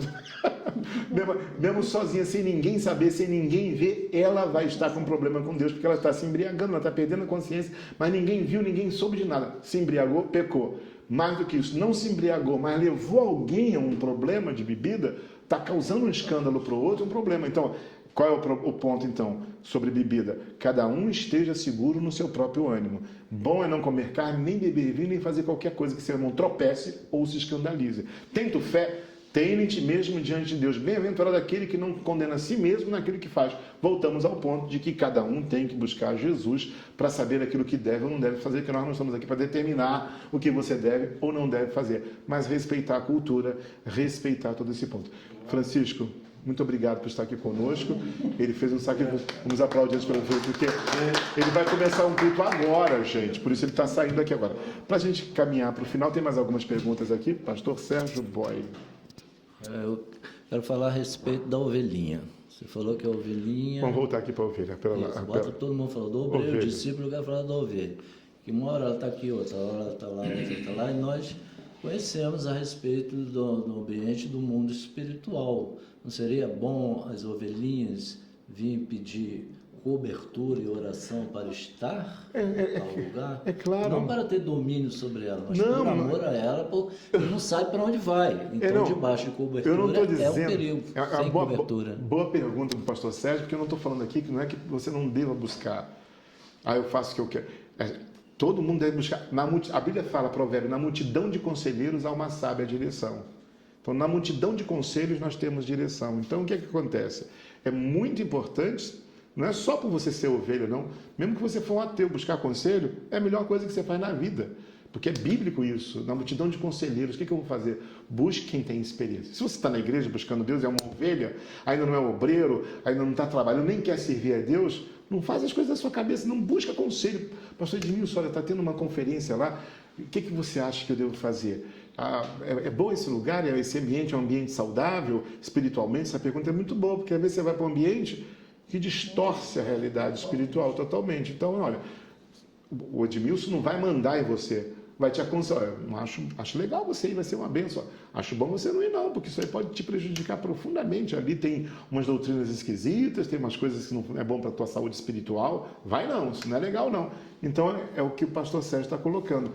mesmo sozinha, sem ninguém saber, sem ninguém ver, ela vai estar com problema com Deus, porque ela está se embriagando, ela está perdendo a consciência, mas ninguém viu, ninguém soube de nada. Se embriagou, pecou. Mais do que isso, não se embriagou, mas levou alguém a um problema de bebida, está causando um escândalo para o outro, um problema. Então, qual é o ponto, então, sobre bebida? Cada um esteja seguro no seu próprio ânimo. Bom é não comer carne, nem beber vinho, nem fazer qualquer coisa que seu irmão tropece ou se escandalize. Tento fé, tem-te mesmo diante de Deus. Bem-aventurado aquele que não condena a si mesmo naquilo que faz. Voltamos ao ponto de que cada um tem que buscar Jesus para saber aquilo que deve ou não deve fazer, que nós não estamos aqui para determinar o que você deve ou não deve fazer, mas respeitar a cultura, respeitar todo esse ponto. Francisco, muito obrigado por estar aqui conosco. Ele fez um sacrifício. Vamos aplaudir isso para ele, porque ele vai começar um culto agora, gente. Por isso ele está saindo daqui agora. Para a gente caminhar para o final, tem mais algumas perguntas aqui. Pastor Sérgio Boy. Eu quero falar a respeito da ovelhinha. Você falou que a ovelhinha... Vamos voltar aqui para a ovelha. Todo mundo falou do obreiro, discípulo, eu quero falar da ovelha. Que uma hora ela está aqui, outra hora ela está lá, outra está lá, e nós conhecemos a respeito do ambiente do mundo espiritual. Não seria bom as ovelhinhas virem pedir cobertura e oração para estar ao lugar? É claro. Não para ter domínio sobre ela, mas por amor a ela, porque não sabe para onde vai. Então, debaixo de cobertura é um perigo, sem cobertura. Boa pergunta do pastor Sérgio, porque eu não estou falando aqui que não é que você não deva buscar. Eu faço o que eu quero. Todo mundo deve buscar. A Bíblia fala, provérbio, na multidão de conselheiros há uma sábia direção. Então, na multidão de conselhos nós temos direção. Então, o que é que acontece? É muito importante, não é só por você ser ovelha, não. Mesmo que você for um ateu, buscar conselho, é a melhor coisa que você faz na vida. Porque é bíblico isso. Na multidão de conselheiros, o que eu vou fazer? Busque quem tem experiência. Se você está na igreja buscando Deus, é uma ovelha, ainda não é obreiro, ainda não está trabalhando, nem quer servir a Deus, não faz as coisas da sua cabeça, não busca conselho. Pastor Edmilson, olha, está tendo uma conferência lá, o que você acha que eu devo fazer? É bom esse lugar? Esse ambiente é um ambiente saudável, espiritualmente? Essa pergunta é muito boa, porque às vezes você vai para um ambiente que distorce a realidade espiritual totalmente. Então, olha, o Edmilson não vai mandar em você, vai te aconselhar. Acho legal você ir, vai ser uma bênção. Acho bom você não ir não, porque isso aí pode te prejudicar profundamente. Ali tem umas doutrinas esquisitas, tem umas coisas que não é bom para a tua saúde espiritual. Vai não, isso não é legal não. Então, é o que o pastor Sérgio está colocando.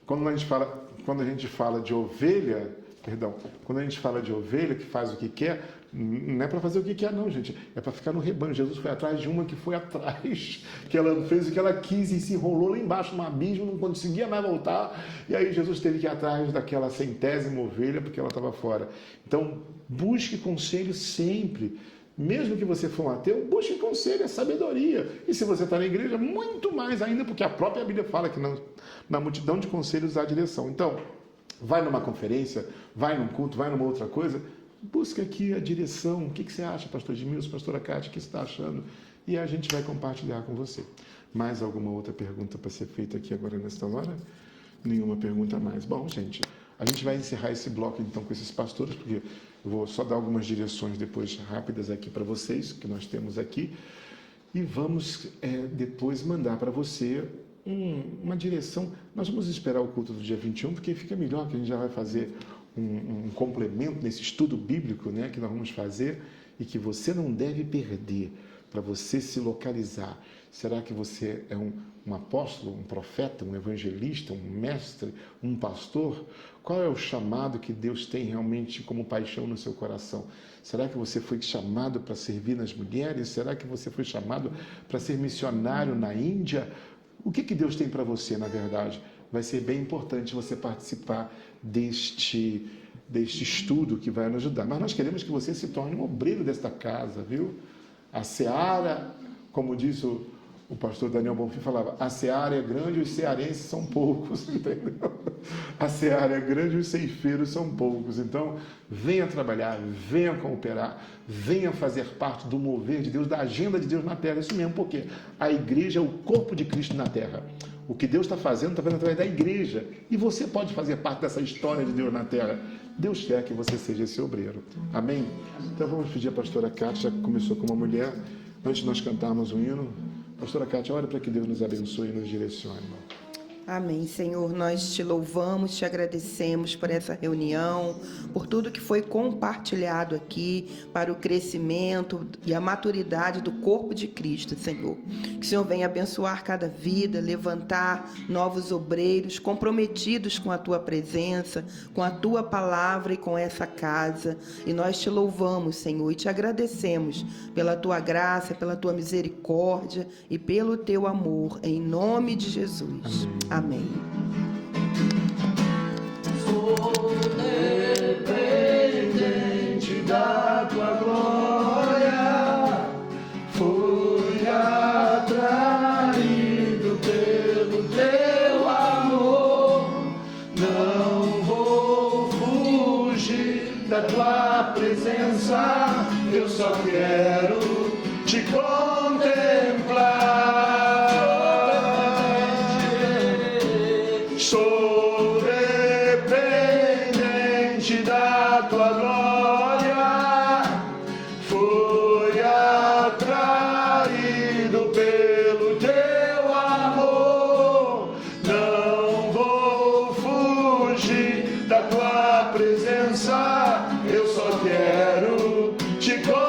Quando a gente fala de ovelha, quando a gente fala de ovelha que faz o que quer, não é para fazer o que quer não, gente, é para ficar no rebanho. Jesus foi atrás de uma que foi atrás, que ela fez o que ela quis e se enrolou lá embaixo no abismo, não conseguia mais voltar, e aí Jesus teve que ir atrás daquela 100ª ovelha porque ela estava fora. Então, busque conselho sempre. Mesmo que você for um ateu, busque conselho, é sabedoria. E se você está na igreja, muito mais ainda, porque a própria Bíblia fala que na multidão de conselhos há direção. Então, vai numa conferência, vai num culto, vai numa outra coisa, busca aqui a direção. O que você acha, pastor Edmilson, pastora Cátia, o que você está achando? E a gente vai compartilhar com você. Mais alguma outra pergunta para ser feita aqui agora nesta hora? Nenhuma pergunta mais. Bom, gente, a gente vai encerrar esse bloco então com esses pastores, porque eu vou só dar algumas direções depois rápidas aqui para vocês, que nós temos aqui, e vamos depois mandar para você uma direção. Nós vamos esperar o culto do dia 21, porque fica melhor, que a gente já vai fazer um complemento nesse estudo bíblico, né, que nós vamos fazer e que você não deve perder. para você se localizar. Será que você é um apóstolo, um profeta, um evangelista, um mestre, um pastor? Qual é o chamado que Deus tem realmente como paixão no seu coração? Será que você foi chamado para servir nas mulheres? Será que você foi chamado para ser missionário na Índia? O que Deus tem para você, na verdade? Vai ser bem importante você participar deste estudo que vai nos ajudar. Mas nós queremos que você se torne um obreiro desta casa, viu? A seara, como diz o pastor Daniel Bonfim falava, a seara é grande e os cearenses são poucos, entendeu? A seara é grande e os ceifeiros são poucos. Então, venha trabalhar, venha cooperar, venha fazer parte do mover de Deus, da agenda de Deus na terra. Isso mesmo, porque a igreja é o corpo de Cristo na terra. O que Deus está fazendo através da igreja. E você pode fazer parte dessa história de Deus na terra. Deus quer que você seja esse obreiro. Amém? Então vamos pedir a pastora Kátia, já começou com uma mulher. Antes de nós cantarmos um hino, pastora Kátia, ora para que Deus nos abençoe e nos direcione. Amém, Senhor. Nós te louvamos, te agradecemos por essa reunião, por tudo que foi compartilhado aqui para o crescimento e a maturidade do corpo de Cristo, Senhor. Que o Senhor venha abençoar cada vida, levantar novos obreiros comprometidos com a tua presença, com a tua palavra e com essa casa. E nós te louvamos, Senhor, e te agradecemos pela tua graça, pela tua misericórdia e pelo teu amor, em nome de Jesus. Amém. Sou dependente da tua glória, fui atraído pelo teu amor, não vou fugir da tua presença, eu só quero te contemplar. Sou dependente da tua glória, fui atraído pelo teu amor, não vou fugir da tua presença, eu só quero te contemplar,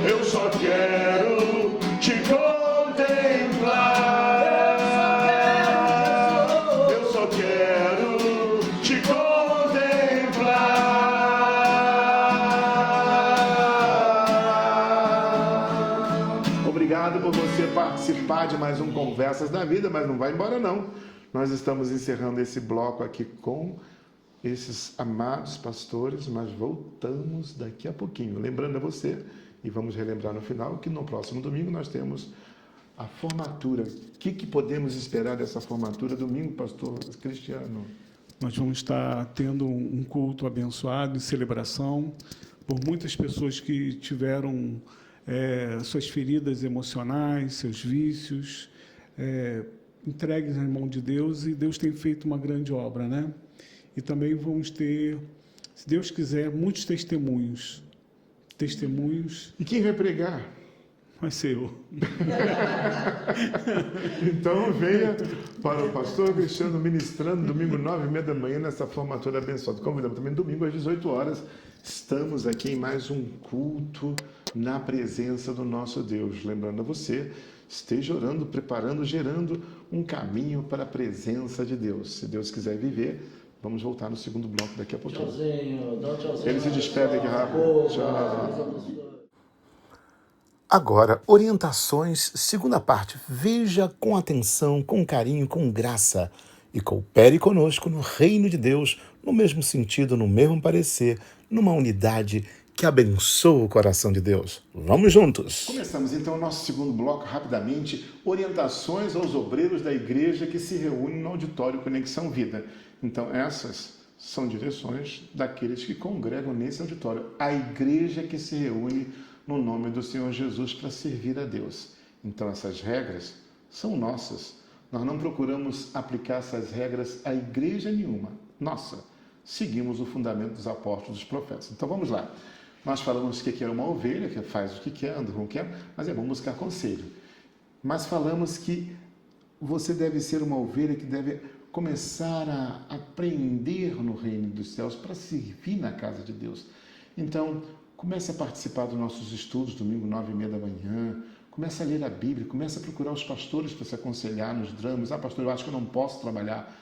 eu só quero te contemplar. Obrigado por você participar de mais um Conversas da Vida, mas não vai embora não. Nós estamos encerrando esse bloco aqui com esses amados pastores, mas voltamos daqui a pouquinho. Lembrando a você, e vamos relembrar no final, que no próximo domingo nós temos a formatura. O que podemos esperar dessa formatura domingo, pastor Cristiano? Nós vamos estar tendo um culto abençoado e celebração por muitas pessoas que tiveram suas feridas emocionais, seus vícios, entregues na mão de Deus, e Deus tem feito uma grande obra, né? E também vamos ter, se Deus quiser, muitos testemunhos. E quem vai pregar? Vai ser eu. Então venha para o pastor Cristiano ministrando domingo 9h30 da manhã nessa formatura abençoada. Convidamos também domingo às 18 horas. Estamos aqui em mais um culto na presença do nosso Deus. Lembrando a você, esteja orando, preparando, gerando um caminho para a presença de Deus. Se Deus quiser viver, vamos voltar no segundo bloco daqui a pouquinho. Tchauzinho, dá um tchauzinho. Ele se despede aqui rápido. Tchau. Agora, orientações, segunda parte. Veja com atenção, com carinho, com graça e coopere conosco no reino de Deus, no mesmo sentido, no mesmo parecer, numa unidade que abençoa o coração de Deus. Vamos juntos! Começamos então o nosso segundo bloco, rapidamente, orientações aos obreiros da igreja que se reúnem no auditório Conexão Vida. Então, essas são direções daqueles que congregam nesse auditório. A igreja que se reúne no nome do Senhor Jesus para servir a Deus. Então, essas regras são nossas. Nós não procuramos aplicar essas regras a igreja nenhuma. Nossa, seguimos o fundamento dos apóstolos e dos profetas. Então, vamos lá. Nós falamos que é uma ovelha, que faz o que quer, anda com o que quer, mas é bom buscar conselho. Mas falamos que você deve ser uma ovelha que deve começar a aprender no reino dos céus para servir na casa de Deus. Então, comece a participar dos nossos estudos, domingo, 9h30 da manhã. Comece a ler a Bíblia, comece a procurar os pastores para se aconselhar nos dramas. Pastor, eu acho que eu não posso trabalhar.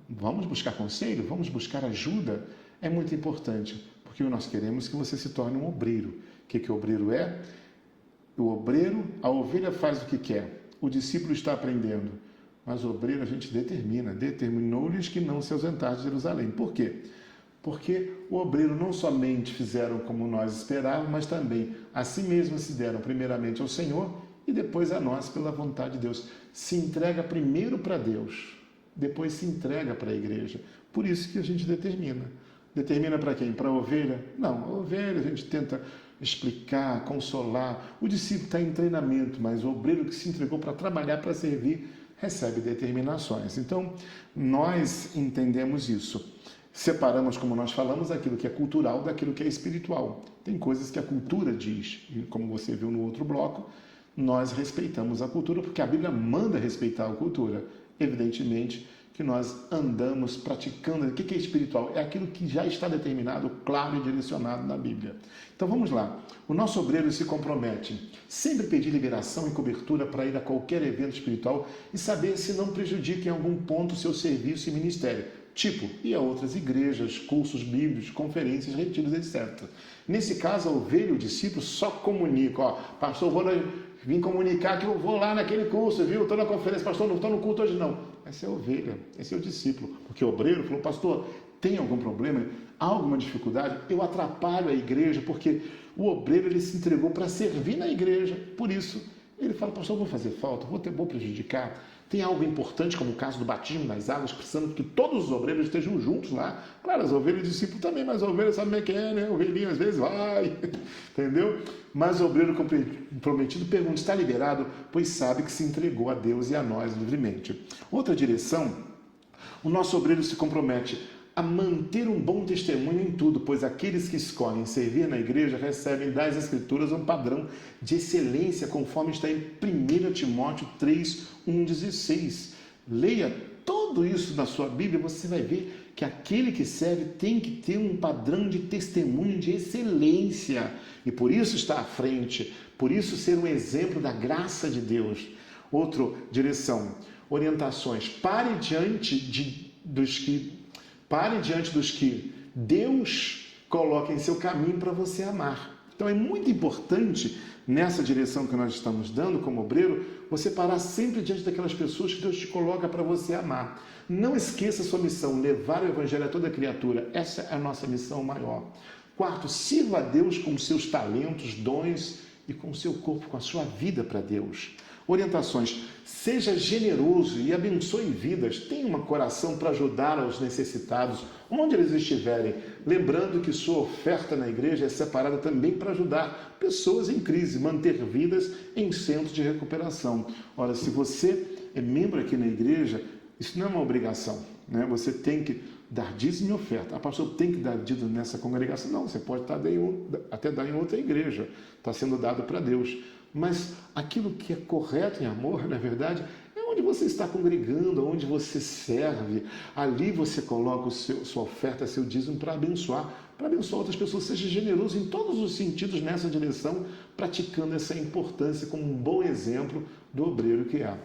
Vamos buscar conselho, vamos buscar ajuda. É muito importante, porque nós queremos que você se torne um obreiro. O que o obreiro é? O obreiro, a ovelha faz o que quer, o discípulo está aprendendo, mas o obreiro a gente determinou-lhes que não se ausentasse de Jerusalém. Por quê? Porque o obreiro não somente fizeram como nós esperávamos, mas também a si mesmos se deram primeiramente ao Senhor e depois a nós pela vontade de Deus. Se entrega primeiro para Deus, depois se entrega para a igreja. Por isso que a gente determina. Determina para quem? Para a ovelha? Não, a ovelha a gente tenta explicar, consolar. O discípulo está em treinamento, mas o obreiro que se entregou para trabalhar, para servir, recebe determinações. Então, nós entendemos isso. Separamos, como nós falamos, aquilo que é cultural daquilo que é espiritual. Tem coisas que a cultura diz, e como você viu no outro bloco, nós respeitamos a cultura, porque a Bíblia manda respeitar a cultura. Evidentemente que nós andamos praticando. O que é espiritual? É aquilo que já está determinado, claro e direcionado na Bíblia. Então vamos lá. O nosso obreiro se compromete sempre pedir liberação e cobertura para ir a qualquer evento espiritual e saber se não prejudica em algum ponto o seu serviço e ministério. Tipo, ir a outras igrejas, cursos bíblicos, conferências, retiros, etc. Nesse caso, a ovelha e o discípulo só comunicam. Pastor, vim comunicar que eu vou lá naquele curso, viu? Estou na conferência, pastor, não estou no culto hoje não. Essa é a ovelha, esse é o discípulo. Porque o obreiro falou, pastor, tem algum problema? Há alguma dificuldade? Eu atrapalho a igreja, porque o obreiro ele se entregou para servir na igreja. Por isso, ele fala, pastor, vou fazer falta, vou prejudicar. Tem algo importante, como o caso do batismo nas águas, precisando que todos os obreiros estejam juntos lá. Claro, as ovelhas e discípulos também, mas a ovelha sabe como é que é, né? O ovelhinho às vezes vai, entendeu? Mas o obreiro comprometido pergunta, está liberado? Pois sabe que se entregou a Deus e a nós livremente. Outra direção, o nosso obreiro se compromete a manter um bom testemunho em tudo, pois aqueles que escolhem servir na igreja recebem das Escrituras um padrão de excelência, conforme está em 1 Timóteo 3, 1,16. Leia tudo isso na sua Bíblia, você vai ver que aquele que serve tem que ter um padrão de testemunho de excelência, e por isso está à frente, por isso ser um exemplo da graça de Deus. Outra direção, orientações, pare diante dos que Deus coloca em seu caminho para você amar. Então é muito importante, nessa direção que nós estamos dando como obreiro, você parar sempre diante daquelas pessoas que Deus te coloca para você amar. Não esqueça a sua missão, levar o Evangelho a toda criatura. Essa é a nossa missão maior. Quarto, sirva a Deus com os seus talentos, dons e com o seu corpo, com a sua vida para Deus. Orientações, seja generoso e abençoe vidas, tenha um coração para ajudar aos necessitados, onde eles estiverem, lembrando que sua oferta na igreja é separada também para ajudar pessoas em crise, manter vidas em centros de recuperação. Ora, se você é membro aqui na igreja, isso não é uma obrigação, né? Você tem que dar dízimo e oferta. Pastor, tem que dar dízimo nessa congregação? Não, você pode até dar em outra igreja, está sendo dado para Deus. Mas aquilo que é correto em amor, na verdade, é onde você está congregando, onde você serve. Ali você coloca sua oferta, seu dízimo para abençoar outras pessoas. Seja generoso em todos os sentidos nessa direção, praticando essa importância como um bom exemplo do obreiro que é.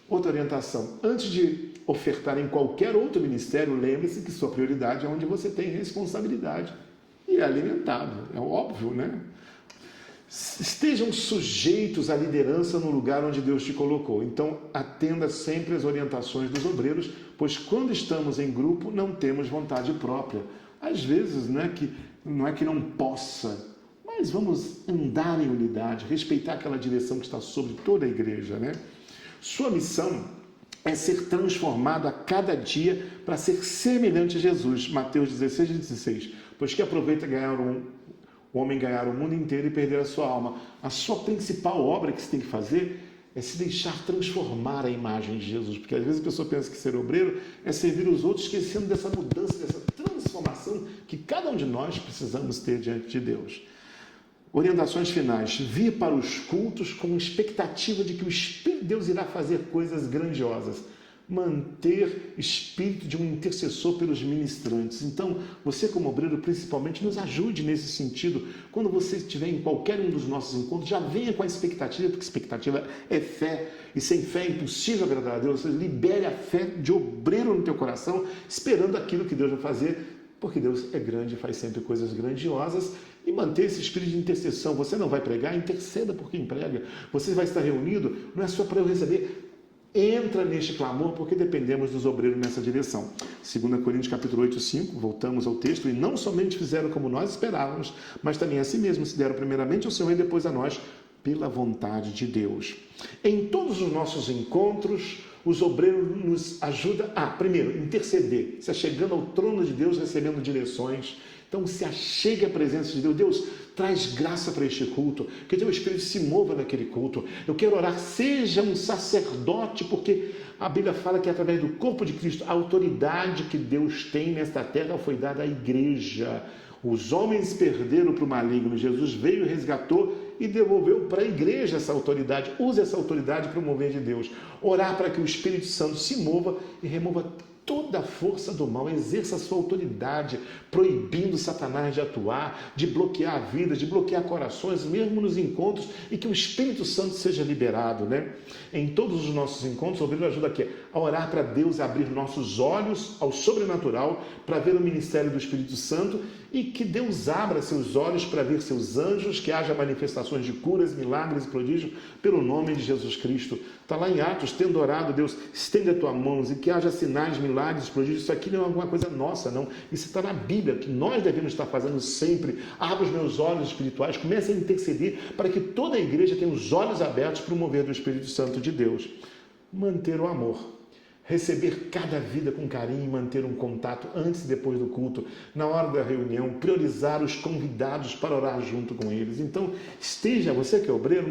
Outra orientação, antes de ofertar em qualquer outro ministério, lembre-se que sua prioridade é onde você tem responsabilidade e é alimentado. É óbvio, né? Estejam sujeitos à liderança no lugar onde Deus te colocou. Então, atenda sempre às orientações dos obreiros, pois quando estamos em grupo, não temos vontade própria. Às vezes, não é que não possa, mas vamos andar em unidade, respeitar aquela direção que está sobre toda a igreja, né? Sua missão é ser transformado a cada dia para ser semelhante a Jesus. Mateus 16:16. Pois que aproveita o homem ganhar o mundo inteiro e perder a sua alma. A sua principal obra que você tem que fazer é se deixar transformar a imagem de Jesus. Porque às vezes a pessoa pensa que ser obreiro é servir os outros, esquecendo dessa mudança, dessa transformação que cada um de nós precisamos ter diante de Deus. Orientações finais. Vir para os cultos com expectativa de que o Espírito de Deus irá fazer coisas grandiosas. manter espírito de um intercessor pelos ministrantes. Então, você como obreiro, principalmente, nos ajude nesse sentido. Quando você estiver em qualquer um dos nossos encontros, já venha com a expectativa, porque expectativa é fé, e sem fé é impossível agradar a Deus. Você libere a fé de obreiro no teu coração, esperando aquilo que Deus vai fazer, porque Deus é grande e faz sempre coisas grandiosas. E manter esse espírito de intercessão. Você não vai pregar, interceda por quem prega. Você vai estar reunido, não é só para eu receber. Entra neste clamor, porque dependemos dos obreiros nessa direção. 2 Coríntios capítulo 8, 5, voltamos ao texto, e não somente fizeram como nós esperávamos, mas também a si mesmos se deram primeiramente ao Senhor e depois a nós, pela vontade de Deus. Em todos os nossos encontros, os obreiros nos ajudam a, primeiro, interceder, se achegando ao trono de Deus, recebendo direções. Então, se achegue à presença de Deus. Deus, traz graça para este culto, que o teu Espírito se mova naquele culto. Eu quero orar, seja um sacerdote, porque a Bíblia fala que através do corpo de Cristo, a autoridade que Deus tem nesta terra foi dada à igreja. Os homens perderam para o maligno, Jesus veio, resgatou e devolveu para a igreja essa autoridade. Use essa autoridade para o mover de Deus. Orar para que o Espírito Santo se mova e remova toda a força do mal, exerça a sua autoridade, proibindo Satanás de atuar, de bloquear vidas, de bloquear corações, mesmo nos encontros, e que o Espírito Santo seja liberado, né? Em todos os nossos encontros, o obreiro ajuda aqui a orar para Deus abrir nossos olhos ao sobrenatural, para ver o ministério do Espírito Santo, e que Deus abra seus olhos para ver seus anjos, que haja manifestações de curas, milagres e prodígios, pelo nome de Jesus Cristo. Está lá em Atos, tendo orado, Deus, estende as tuas mãos e que haja sinais, milagres, prodígios. Isso aqui não é alguma coisa nossa, não. Isso está na Bíblia, que nós devemos estar fazendo sempre. Abra os meus olhos espirituais, comece a interceder para que toda a igreja tenha os olhos abertos para o mover do Espírito Santo de Deus. Manter o amor. Receber cada vida com carinho e manter um contato antes e depois do culto, na hora da reunião, priorizar os convidados para orar junto com eles. Então, você que é obreiro,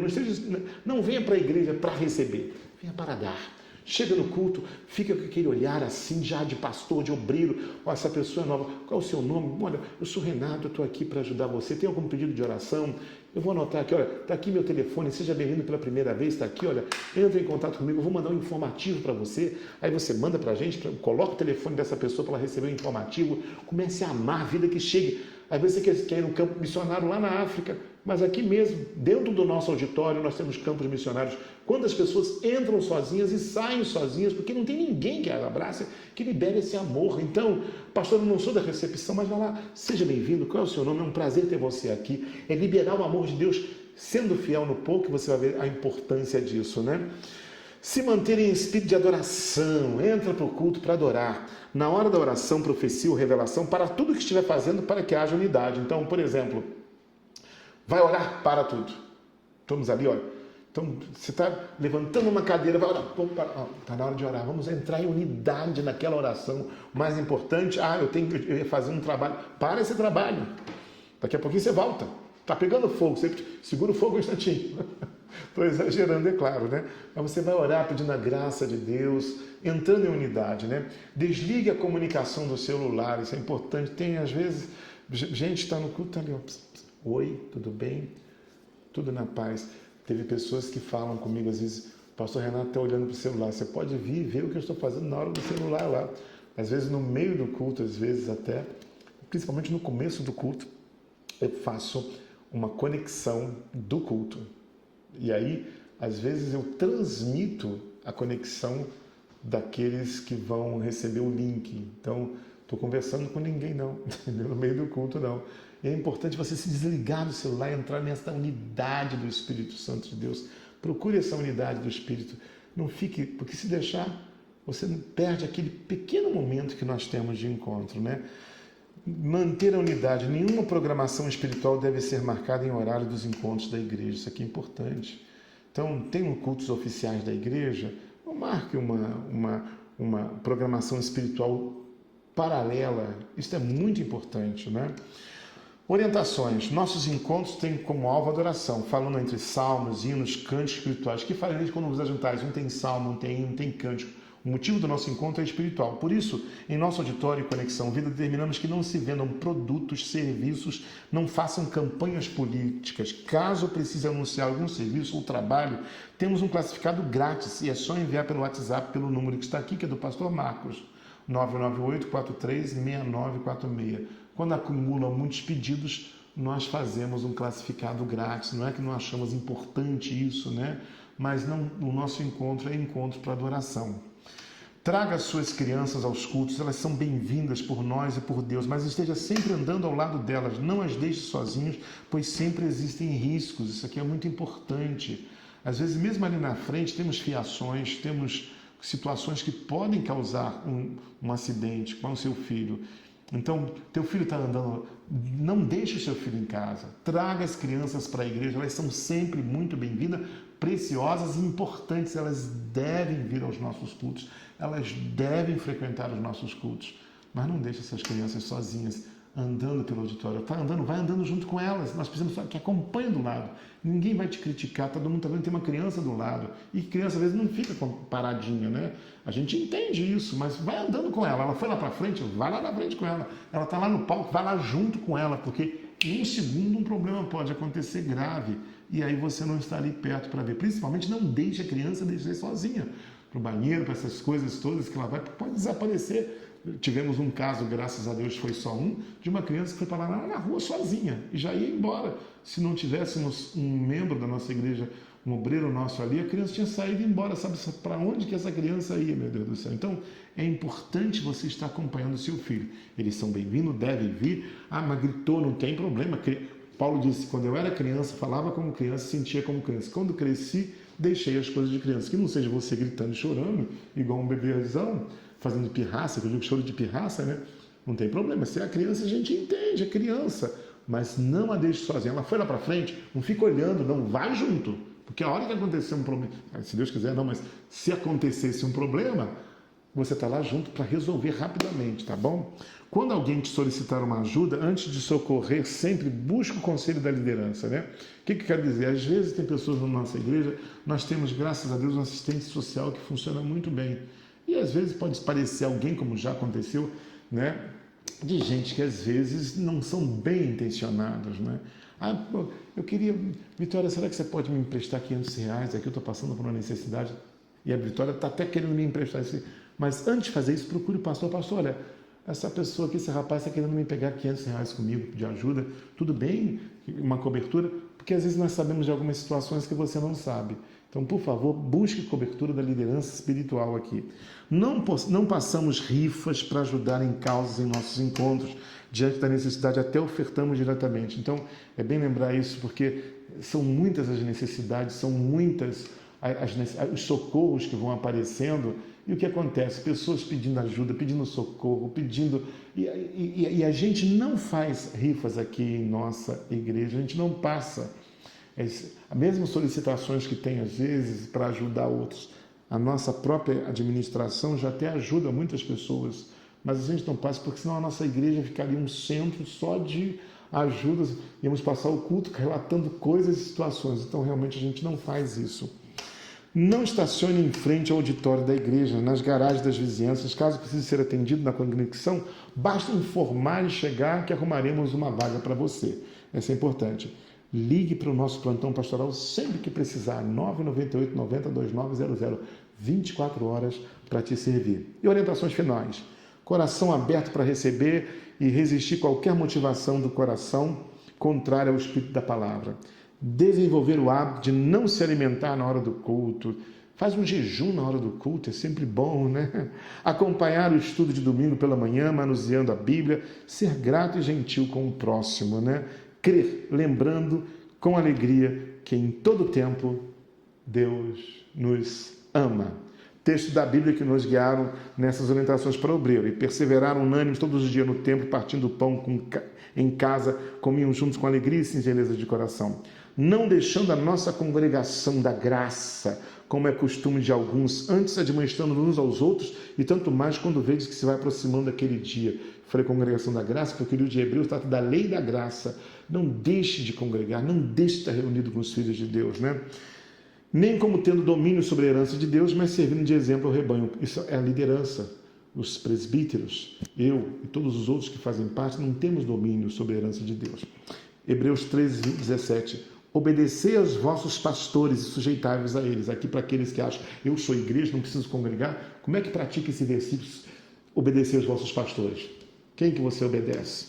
não venha para a igreja para receber, venha para dar. Chega no culto, fica com aquele olhar assim, já de pastor, de obreiro. Ó, essa pessoa é nova, qual é o seu nome? Olha, eu sou Renato, eu estou aqui para ajudar você. Tem algum pedido de oração? Eu vou anotar aqui, olha, está aqui meu telefone, seja bem-vindo pela primeira vez, está aqui, olha, entra em contato comigo, eu vou mandar um informativo para você, aí você manda para a gente, coloca o telefone dessa pessoa para ela receber o informativo, comece a amar a vida que chegue. Às vezes você quer ir no campo missionário lá na África, mas aqui mesmo, dentro do nosso auditório, nós temos campos missionários. Quantas pessoas entram sozinhas e saem sozinhas, porque não tem ninguém que as abrace, que libere esse amor. Então, pastor, eu não sou da recepção, mas vai lá, seja bem-vindo, qual é o seu nome? É um prazer ter você aqui. É liberar o amor de Deus, sendo fiel no pouco, você vai ver a importância disso, né? Se manter em espírito de adoração, entra para o culto para adorar. Na hora da oração, profecia ou revelação, para tudo que estiver fazendo, para que haja unidade. Então, por exemplo, vai orar para tudo. Estamos ali, olha. Então, você está levantando uma cadeira, vai orar. Está na hora de orar. Vamos entrar em unidade naquela oração. O mais importante, eu ia fazer um trabalho. Para esse trabalho. Daqui a pouquinho você volta. Está pegando fogo. Você segura o fogo um instantinho. Estou exagerando, é claro, né? Mas você vai orar pedindo a graça de Deus, entrando em unidade, né? Desligue a comunicação do celular, isso é importante. Tem, às vezes, gente está no culto, ali, ó, oi, tudo bem? Tudo na paz. Teve pessoas que falam comigo, às vezes, o pastor Renato está olhando para o celular, você pode vir e ver o que eu estou fazendo na hora do celular lá. Às vezes, no meio do culto, às vezes até, principalmente no começo do culto, eu faço uma conexão do culto. E aí, às vezes, eu transmito a conexão daqueles que vão receber o link. Então, estou conversando com ninguém, não. No meio do culto, não. E é importante você se desligar do celular e entrar nessa unidade do Espírito Santo de Deus. Procure essa unidade do Espírito. Não fique, porque se deixar, você perde aquele pequeno momento que nós temos de encontro, né? Manter a unidade. Nenhuma programação espiritual deve ser marcada em horário dos encontros da igreja. Isso aqui é importante. Então, tem cultos oficiais da igreja, não marque uma programação espiritual paralela. Isso é muito importante, né? Orientações. Nossos encontros têm como alvo a adoração, falando entre salmos, hinos, cânticos espirituais. Que fareis quando vos ajuntais? Um tem salmo, um tem hino, um tem cântico. O motivo do nosso encontro é espiritual. Por isso, em nosso auditório e Conexão Vida, determinamos que não se vendam produtos, serviços, não façam campanhas políticas. Caso precise anunciar algum serviço ou trabalho, temos um classificado grátis e é só enviar pelo WhatsApp, pelo número que está aqui, que é do pastor Marcos, 998-436946. Quando acumula muitos pedidos, nós fazemos um classificado grátis. Não é que não achamos importante isso, né? Mas não, o nosso encontro é encontro para adoração. Traga suas crianças aos cultos, elas são bem-vindas por nós e por Deus, mas esteja sempre andando ao lado delas, não as deixe sozinhos, pois sempre existem riscos, isso aqui é muito importante. Às vezes, mesmo ali na frente, temos fiações, temos situações que podem causar um acidente com o seu filho. Então, teu filho está andando, não deixe o seu filho em casa, traga as crianças para a igreja, elas são sempre muito bem-vindas, preciosas e importantes, elas devem vir aos nossos cultos, elas devem frequentar os nossos cultos, mas não deixe essas crianças sozinhas, andando pelo auditório. Tá andando, vai andando junto com elas, nós precisamos que acompanhe do lado, ninguém vai te criticar, todo mundo está vendo que tem uma criança do lado, e criança às vezes não fica paradinha, né? A gente entende isso, mas vai andando com ela, ela foi lá para frente, vai lá na frente com ela, ela está lá no palco, vai lá junto com ela, porque em um segundo um problema pode acontecer grave, e aí você não está ali perto para ver. Principalmente não deixe a criança descer sozinha para o banheiro, para essas coisas todas que ela vai, pode desaparecer. Tivemos um caso, graças a Deus foi só um, de uma criança que foi parar na rua sozinha e já ia embora. Se não tivéssemos um membro da nossa igreja, um obreiro nosso ali, a criança tinha saído embora. Sabe para onde que essa criança ia, meu Deus do céu? Então, é importante você estar acompanhando o seu filho. Eles são bem-vindos, devem vir. Ah, mas gritou, não tem problema. Paulo disse, quando eu era criança, falava como criança, sentia como criança. Quando cresci, deixei as coisas de criança. Que não seja você gritando e chorando, igual um bebêzão, fazendo pirraça, que eu digo choro de pirraça, né? Não tem problema. Se é a criança, a gente entende, é criança. Mas não a deixe sozinha. Ela foi lá para frente, não fica olhando, não, vai junto. Porque a hora que acontecer um problema, se Deus quiser, não, mas se acontecesse um problema, você está lá junto para resolver rapidamente, tá bom? Quando alguém te solicitar uma ajuda, antes de socorrer, sempre busque o conselho da liderança, né? O que quer dizer? Às vezes tem pessoas na nossa igreja, nós temos, graças a Deus, um assistente social que funciona muito bem. E às vezes pode parecer alguém, como já aconteceu, né? De gente que às vezes não são bem intencionados, né? Ah, pô, eu queria... Vitória, será que você pode me emprestar R$500? Aqui eu estou passando por uma necessidade. E a Vitória está até querendo me emprestar isso. Mas antes de fazer isso, procure o pastor. Pastor, olha, essa pessoa aqui, esse rapaz está querendo me pegar R$500 comigo de ajuda. Tudo bem? Uma cobertura? Porque às vezes nós sabemos de algumas situações que você não sabe. Então, por favor, busque cobertura da liderança espiritual aqui. Não passamos rifas para ajudar em causas em nossos encontros. Diante da necessidade, até ofertamos diretamente. Então, é bem lembrar isso, porque são muitas as necessidades, são muitas os socorros que vão aparecendo. E o que acontece? Pessoas pedindo ajuda, pedindo socorro, pedindo... E a gente não faz rifas aqui em nossa igreja, a gente não passa... Mesmo solicitações que tem às vezes para ajudar outros, a nossa própria administração já até ajuda muitas pessoas, mas a gente não passa, porque senão a nossa igreja ficaria um centro só de ajudas, íamos passar o culto relatando coisas e situações, então realmente a gente não faz isso. Não estacione em frente ao auditório da igreja, nas garagens das vizinhanças. Caso precise ser atendido na conexão, basta informar e chegar que arrumaremos uma vaga para você. Isso é importante. Ligue para o nosso plantão pastoral sempre que precisar, 998 90 2900, 24 horas para te servir. E orientações finais. Coração aberto para receber e resistir qualquer motivação do coração contrária ao espírito da palavra. Desenvolver o hábito de não se alimentar na hora do culto. Faz um jejum na hora do culto, é sempre bom, né? Acompanhar o estudo de domingo pela manhã, manuseando a Bíblia. Ser grato e gentil com o próximo, né? Crer, lembrando com alegria que em todo tempo Deus nos ama. Texto da Bíblia que nos guiaram nessas orientações para o obreiro. E perseveraram unânimes todos os dias no templo, partindo o pão em casa, comiam juntos com alegria e singeleza de coração. Não deixando a nossa congregação da graça, como é costume de alguns, antes administrando uns aos outros, e tanto mais quando vedes que se vai aproximando aquele dia. Falei congregação da graça, porque o livro de Hebreus trata da lei da graça. Não deixe de congregar, não deixe de estar reunido com os filhos de Deus, né? nem como tendo domínio sobre a herança de Deus, mas servindo de exemplo ao rebanho. Isso é a liderança. Os presbíteros, eu e todos os outros que fazem parte, não temos domínio sobre a herança de Deus. Hebreus 13, 17. Obedecei aos vossos pastores e sujeitai-vos a eles. Aqui para aqueles que acham, eu sou igreja, não preciso congregar. Como é que pratica esse versículo? Obedecer aos vossos pastores. Quem que você obedece?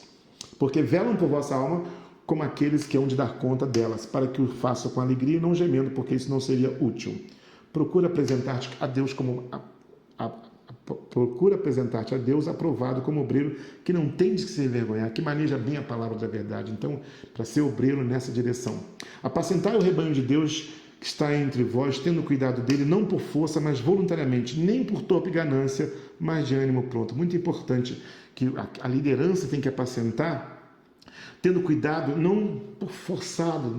Porque velam por vossa alma como aqueles que hão de dar conta delas, para que o façam com alegria e não gemendo, porque isso não seria útil. Procura apresentar-te a Deus como procura apresentar-te a Deus aprovado como obreiro que não tem de se envergonhar, que maneja bem a palavra da verdade. Então, para ser obreiro nessa direção. Apacentai o rebanho de Deus que está entre vós, tendo cuidado dele, não por força, mas voluntariamente, nem por torpe ganância, mas de ânimo pronto. Muito importante que a liderança tem que apacentar, tendo cuidado, não por forçado,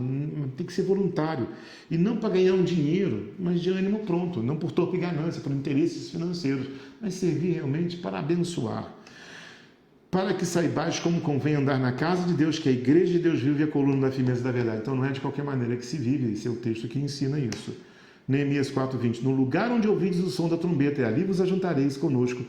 tem que ser voluntário. E não para ganhar um dinheiro, mas de ânimo pronto, não por torpe ganância, por interesses financeiros, mas servir realmente para abençoar. Para que saibais como convém andar na casa de Deus, que a igreja de Deus vive e a coluna da firmeza da verdade. Então não é de qualquer maneira que se vive, esse é o texto que ensina isso. Neemias 4:20. No lugar onde ouvides o som da trombeta, e ali vos ajuntareis conosco,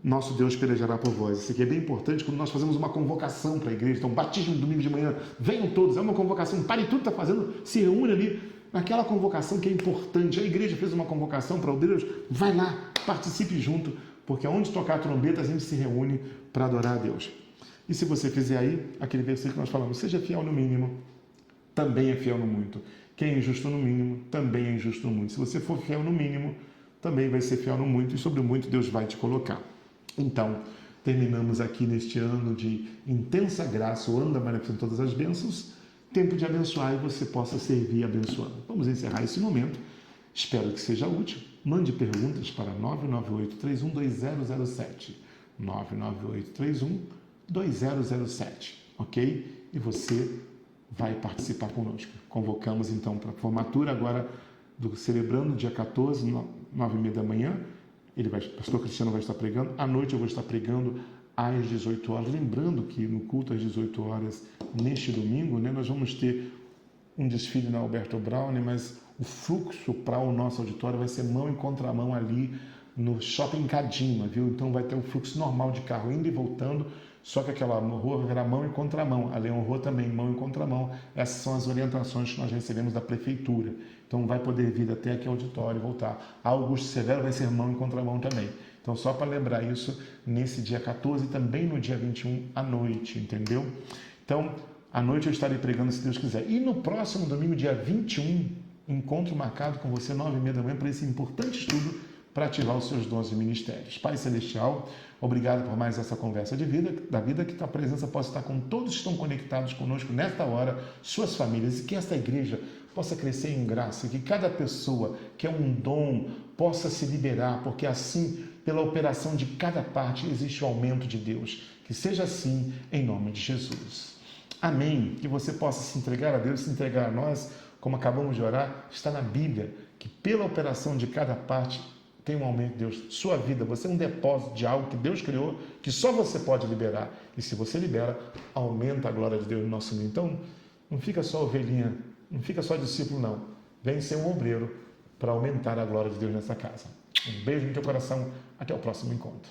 nosso Deus pelejará por vós. Isso aqui é bem importante quando nós fazemos uma convocação para a igreja. Então, batismo domingo de manhã, venham todos, é uma convocação, pare tudo que está fazendo, se reúne ali naquela convocação que é importante. A igreja fez uma convocação para o Deus, vai lá, participe junto, porque onde tocar a trombeta a gente se reúne para adorar a Deus. E se você fizer aí, aquele versículo que nós falamos, seja fiel no mínimo, também é fiel no muito. Quem é injusto no mínimo, também é injusto no muito. Se você for fiel no mínimo, também vai ser fiel no muito, e sobre o muito Deus vai te colocar. Então, terminamos aqui neste ano de intensa graça, o ano da manifestação de todas as bênçãos, tempo de abençoar e você possa servir abençoando. Vamos encerrar esse momento, espero que seja útil. Mande perguntas para 998-312007, 998-312007, ok? E você vai participar conosco. Convocamos então para a formatura agora, celebrando dia 14, 9h30 da manhã, o pastor Cristiano vai estar pregando, à noite eu vou estar pregando às 18 horas, lembrando que no culto às 18 horas, neste domingo, né, nós vamos ter um desfile na Alberto Brown, mas o fluxo para o nosso auditório vai ser mão em contramão ali no Shopping Cadima, viu? Então vai ter um fluxo normal de carro indo e voltando, só que aquela rua vai virar mão em contramão, a Leão Rua também mão em contramão. Essas são as orientações que nós recebemos da prefeitura. Então vai poder vir até aqui ao auditório e voltar. A Augusto Severo vai ser mão em contramão também. Então só para lembrar isso, nesse dia 14 e também no dia 21 à noite, entendeu? Então, à noite eu estarei pregando se Deus quiser. E no próximo domingo, dia 21, encontro marcado com você, 9h30 da manhã, para esse importante estudo para ativar os seus dons e ministérios. Pai Celestial, obrigado por mais essa conversa da vida, que a tua presença possa estar com todos que estão conectados conosco nesta hora, suas famílias, e que esta igreja possa crescer em graça, que cada pessoa que é um dom possa se liberar, porque assim, pela operação de cada parte, existe o aumento de Deus. Que seja assim, em nome de Jesus. Amém. Que você possa se entregar a Deus, se entregar a nós, como acabamos de orar, está na Bíblia, que pela operação de cada parte tem um aumento de Deus. Sua vida, você é um depósito de algo que Deus criou, que só você pode liberar. E se você libera, aumenta a glória de Deus no nosso meio. Então, não fica só ovelhinha, não fica só discípulo, não. Vem ser um obreiro para aumentar a glória de Deus nessa casa. Um beijo no teu coração. Até o próximo encontro.